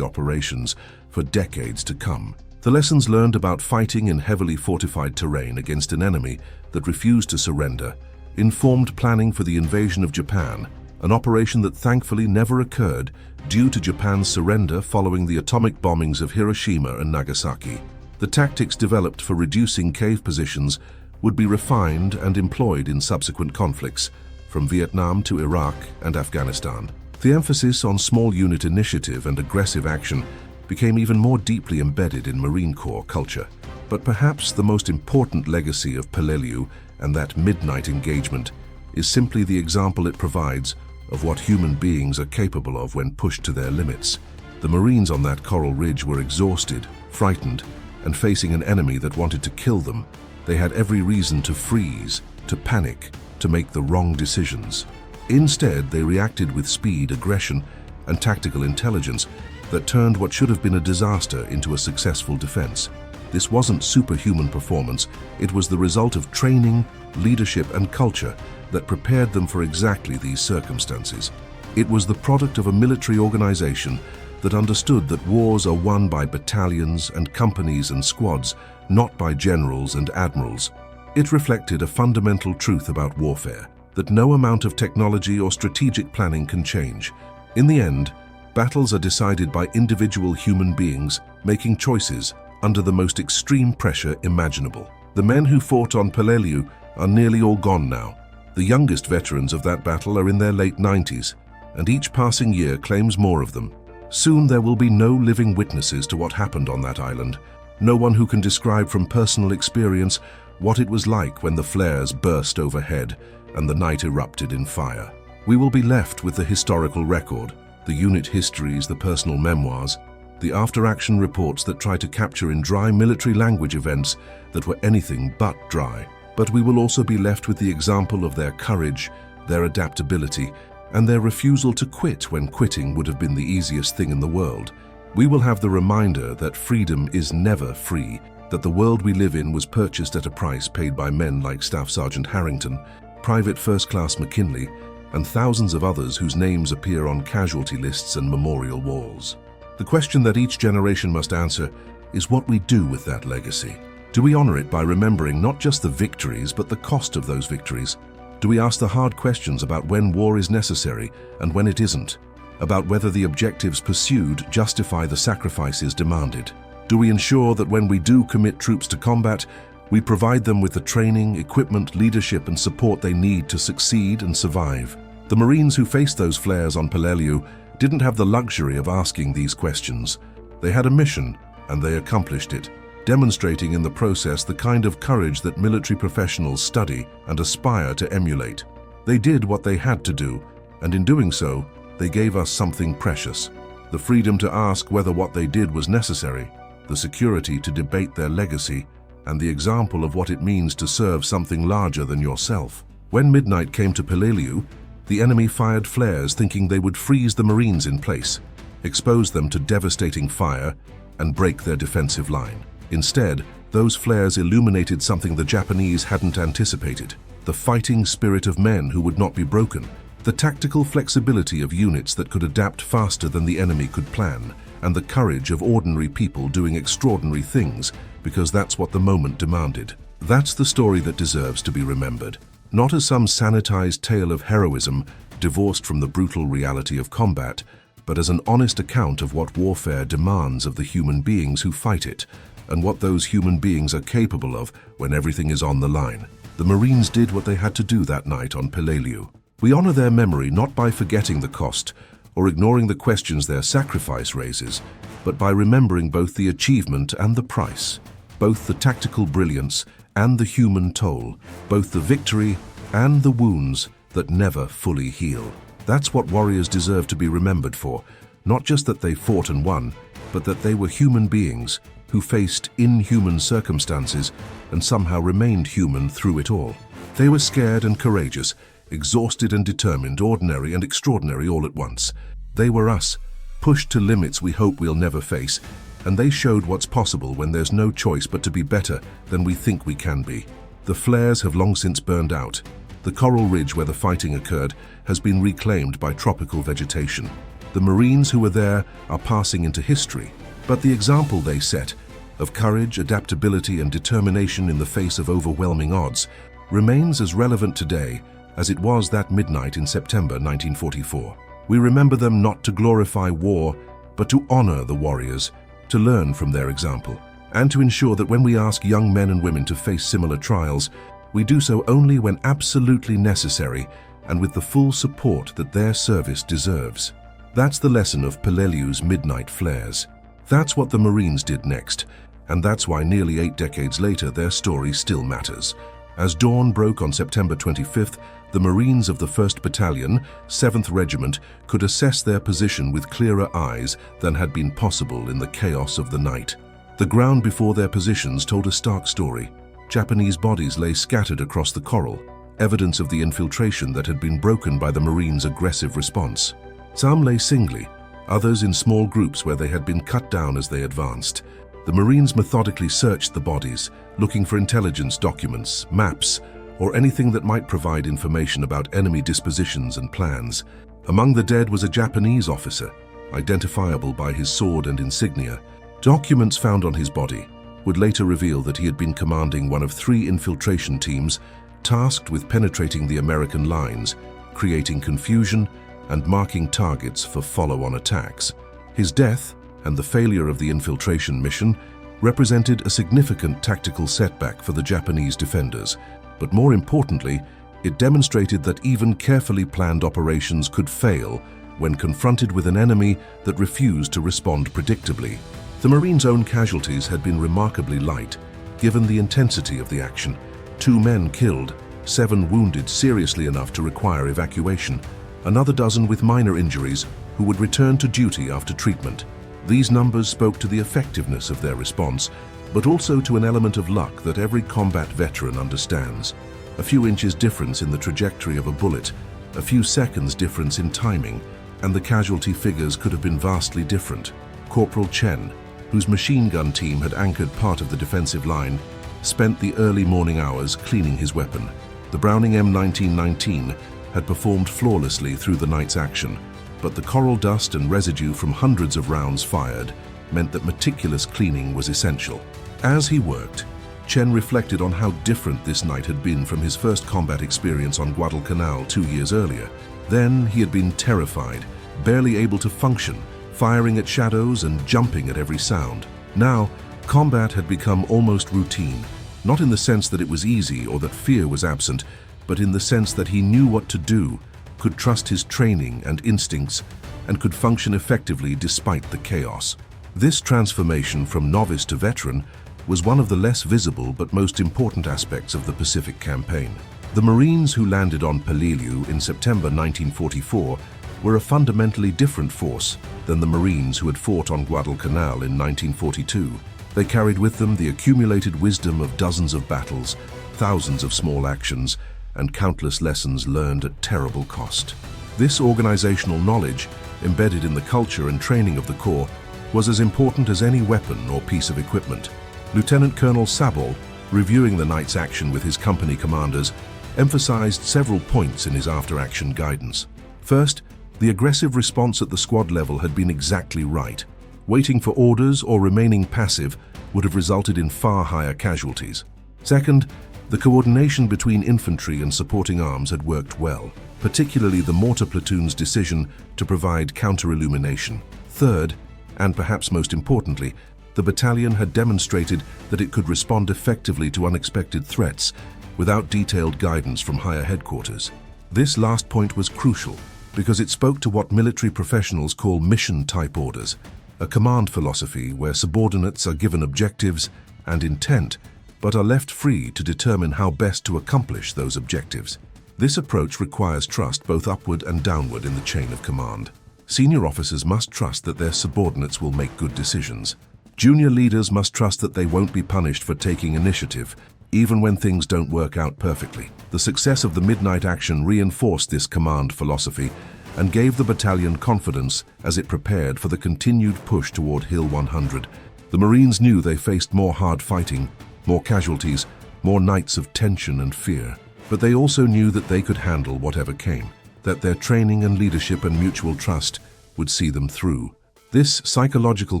operations for decades to come. The lessons learned about fighting in heavily fortified terrain against an enemy that refused to surrender informed planning for the invasion of Japan, an operation that thankfully never occurred due to Japan's surrender following the atomic bombings of Hiroshima and Nagasaki. The tactics developed for reducing cave positions would be refined and employed in subsequent conflicts, from Vietnam to Iraq and Afghanistan. The emphasis on small unit initiative and aggressive action became even more deeply embedded in Marine Corps culture. But perhaps the most important legacy of Peleliu and that midnight engagement is simply the example it provides of what human beings are capable of when pushed to their limits. The Marines on that coral ridge were exhausted, frightened, and facing an enemy that wanted to kill them. They had every reason to freeze, to panic, to make the wrong decisions. Instead, they reacted with speed, aggression, and tactical intelligence that turned what should have been a disaster into a successful defense. This wasn't superhuman performance, it was the result of training, leadership, and culture that prepared them for exactly these circumstances. It was the product of a military organization that understood that wars are won by battalions and companies and squads, not by generals and admirals. It reflected a fundamental truth about warfare, that no amount of technology or strategic planning can change. In the end, battles are decided by individual human beings making choices under the most extreme pressure imaginable. The men who fought on Peleliu are nearly all gone now. The youngest veterans of that battle are in their late 90s, and each passing year claims more of them. Soon there will be no living witnesses to what happened on that island, no one who can describe from personal experience what it was like when the flares burst overhead and the night erupted in fire. We will be left with the historical record, the unit histories, the personal memoirs, the after-action reports that try to capture in dry military language events that were anything but dry. But we will also be left with the example of their courage, their adaptability, and their refusal to quit when quitting would have been the easiest thing in the world. We will have the reminder that freedom is never free, that the world we live in was purchased at a price paid by men like Staff Sergeant Harrington, Private First Class McKinley, and thousands of others whose names appear on casualty lists and memorial walls. The question that each generation must answer is what we do with that legacy. Do we honor it by remembering not just the victories, but the cost of those victories? Do we ask the hard questions about when war is necessary and when it isn't? About whether the objectives pursued justify the sacrifices demanded? Do we ensure that when we do commit troops to combat, we provide them with the training, equipment, leadership, and support they need to succeed and survive? The Marines who faced those flares on Peleliu didn't have the luxury of asking these questions. They had a mission, and they accomplished it, demonstrating in the process the kind of courage that military professionals study and aspire to emulate. They did what they had to do, and in doing so, they gave us something precious: the freedom to ask whether what they did was necessary, the security to debate their legacy, and the example of what it means to serve something larger than yourself. When midnight came to Peleliu, the enemy fired flares thinking they would freeze the Marines in place, expose them to devastating fire, and break their defensive line. Instead, those flares illuminated something the Japanese hadn't anticipated: the fighting spirit of men who would not be broken, the tactical flexibility of units that could adapt faster than the enemy could plan, and the courage of ordinary people doing extraordinary things because that's what the moment demanded. That's the story that deserves to be remembered, not as some sanitized tale of heroism divorced from the brutal reality of combat, but as an honest account of what warfare demands of the human beings who fight it, and what those human beings are capable of when everything is on the line. The Marines did what they had to do that night on Peleliu. We honor their memory not by forgetting the cost or ignoring the questions their sacrifice raises, but by remembering both the achievement and the price, both the tactical brilliance and the human toll, both the victory and the wounds that never fully heal. That's what warriors deserve to be remembered for, not just that they fought and won, but that they were human beings who faced inhuman circumstances and somehow remained human through it all. They were scared and courageous, exhausted and determined, ordinary and extraordinary all at once. They were us, pushed to limits we hope we'll never face, and they showed what's possible when there's no choice but to be better than we think we can be. The flares have long since burned out. The coral ridge where the fighting occurred has been reclaimed by tropical vegetation. The Marines who were there are passing into history, but the example they set of courage, adaptability, and determination in the face of overwhelming odds remains as relevant today as it was that midnight in September 1944. We remember them not to glorify war, but to honor the warriors, to learn from their example, and to ensure that when we ask young men and women to face similar trials, we do so only when absolutely necessary and with the full support that their service deserves. That's the lesson of Peleliu's midnight flares. That's what the Marines did next, and that's why nearly 8 decades later their story still matters. As dawn broke on September 25th, the Marines of the 1st Battalion, 7th Regiment, could assess their position with clearer eyes than had been possible in the chaos of the night. The ground before their positions told a stark story. Japanese bodies lay scattered across the coral, evidence of the infiltration that had been broken by the Marines' aggressive response. Some lay singly, others in small groups where they had been cut down as they advanced. The Marines methodically searched the bodies, looking for intelligence documents, maps, or anything that might provide information about enemy dispositions and plans. Among the dead was a Japanese officer, identifiable by his sword and insignia. Documents found on his body would later reveal that he had been commanding one of 3 infiltration teams tasked with penetrating the American lines, creating confusion and marking targets for follow-on attacks. His death and the failure of the infiltration mission represented a significant tactical setback for the Japanese defenders, but more importantly, it demonstrated that even carefully planned operations could fail when confronted with an enemy that refused to respond predictably. The Marines' own casualties had been remarkably light, given the intensity of the action. 2 men killed, 7 wounded seriously enough to require evacuation, another dozen with minor injuries who would return to duty after treatment. These numbers spoke to the effectiveness of their response, but also to an element of luck that every combat veteran understands. A few inches difference in the trajectory of a bullet, a few seconds difference in timing, and the casualty figures could have been vastly different. Corporal Chen, whose machine gun team had anchored part of the defensive line, spent the early morning hours cleaning his weapon. The Browning M1919 had performed flawlessly through the night's action, but the coral dust and residue from hundreds of rounds fired meant that meticulous cleaning was essential. As he worked, Chen reflected on how different this night had been from his first combat experience on Guadalcanal 2 years earlier. Then he had been terrified, barely able to function, firing at shadows and jumping at every sound. Now, combat had become almost routine, not in the sense that it was easy or that fear was absent, but in the sense that he knew what to do, could trust his training and instincts, and could function effectively despite the chaos. This transformation from novice to veteran was one of the less visible but most important aspects of the Pacific Campaign. The Marines who landed on Peleliu in September 1944 were a fundamentally different force than the Marines who had fought on Guadalcanal in 1942. They carried with them the accumulated wisdom of dozens of battles, thousands of small actions, and countless lessons learned at terrible cost. This organizational knowledge, embedded in the culture and training of the Corps, was as important as any weapon or piece of equipment. Lieutenant Colonel Sabol, reviewing the night's action with his company commanders, emphasized several points in his after-action guidance. First, the aggressive response at the squad level had been exactly right. Waiting for orders or remaining passive would have resulted in far higher casualties. Second, the coordination between infantry and supporting arms had worked well, particularly the mortar platoon's decision to provide counter-illumination. Third, and perhaps most importantly, the battalion had demonstrated that it could respond effectively to unexpected threats without detailed guidance from higher headquarters. This last point was crucial because it spoke to what military professionals call mission-type orders, a command philosophy where subordinates are given objectives and intent, but are left free to determine how best to accomplish those objectives. This approach requires trust both upward and downward in the chain of command. Senior officers must trust that their subordinates will make good decisions. Junior leaders must trust that they won't be punished for taking initiative, even when things don't work out perfectly. The success of the midnight action reinforced this command philosophy and gave the battalion confidence as it prepared for the continued push toward Hill 100. The Marines knew they faced more hard fighting, more casualties, more nights of tension and fear. But they also knew that they could handle whatever came, that their training and leadership and mutual trust would see them through. This psychological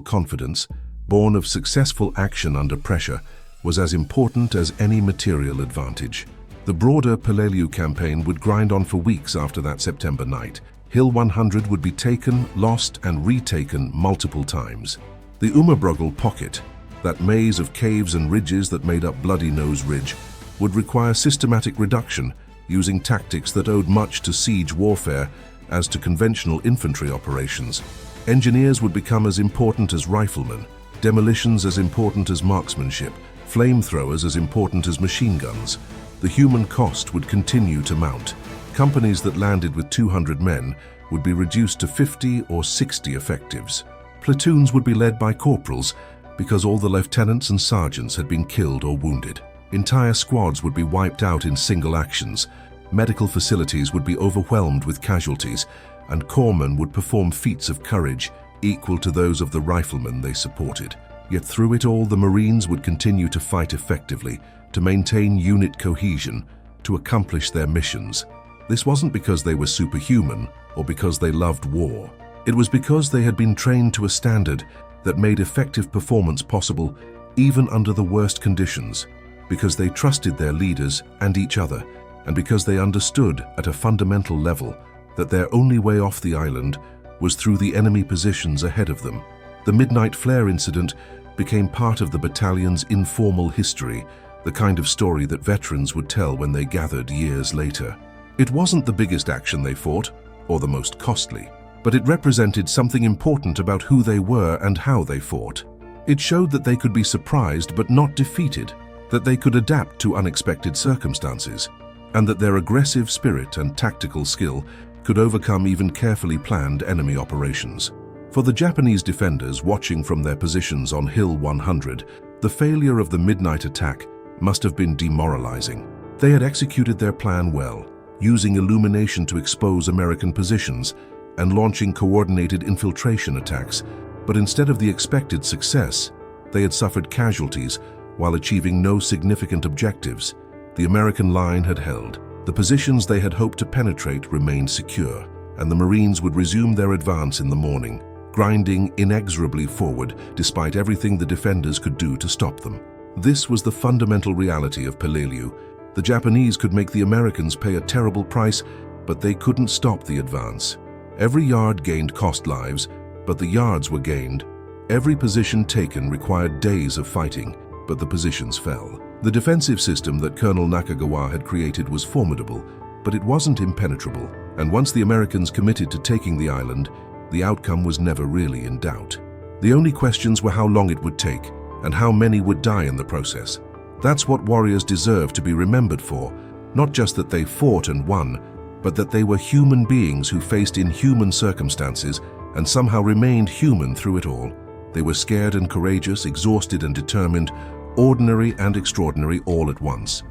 confidence, born of successful action under pressure, was as important as any material advantage. The broader Peleliu campaign would grind on for weeks after that September night. Hill 100 would be taken, lost, and retaken multiple times. The Umabrogel pocket, that maze of caves and ridges that made up Bloody Nose Ridge, would require systematic reduction using tactics that owed much to siege warfare as to conventional infantry operations. Engineers would become as important as riflemen, demolitions as important as marksmanship, flamethrowers as important as machine guns. The human cost would continue to mount. Companies that landed with 200 men would be reduced to 50 or 60 effectives. Platoons would be led by corporals because all the lieutenants and sergeants had been killed or wounded. Entire squads would be wiped out in single actions. Medical facilities would be overwhelmed with casualties, and corpsmen would perform feats of courage equal to those of the riflemen they supported. Yet through it all, the Marines would continue to fight effectively, to maintain unit cohesion, to accomplish their missions. This wasn't because they were superhuman or because they loved war. It was because they had been trained to a standard that made effective performance possible even under the worst conditions, because they trusted their leaders and each other, and because they understood at a fundamental level that their only way off the island was through the enemy positions ahead of them. The Midnight Flare incident became part of the battalion's informal history, the kind of story that veterans would tell when they gathered years later. It wasn't the biggest action they fought, or the most costly, but it represented something important about who they were and how they fought. It showed that they could be surprised but not defeated, that they could adapt to unexpected circumstances, and that their aggressive spirit and tactical skill could overcome even carefully planned enemy operations. For the Japanese defenders watching from their positions on Hill 100, the failure of the midnight attack must have been demoralizing. They had executed their plan well, using illumination to expose American positions and launching coordinated infiltration attacks, but instead of the expected success, they had suffered casualties while achieving no significant objectives. The American line had held. The positions they had hoped to penetrate remained secure, and the Marines would resume their advance in the morning, grinding inexorably forward despite everything the defenders could do to stop them. This was the fundamental reality of Peleliu. The Japanese could make the Americans pay a terrible price, but they couldn't stop the advance. Every yard gained cost lives, but the yards were gained. Every position taken required days of fighting, but the positions fell. The defensive system that Colonel Nakagawa had created was formidable, but it wasn't impenetrable. And once the Americans committed to taking the island, the outcome was never really in doubt. The only questions were how long it would take, and how many would die in the process. That's what warriors deserve to be remembered for, not just that they fought and won, but that they were human beings who faced inhuman circumstances and somehow remained human through it all. They were scared and courageous, exhausted and determined, ordinary and extraordinary all at once.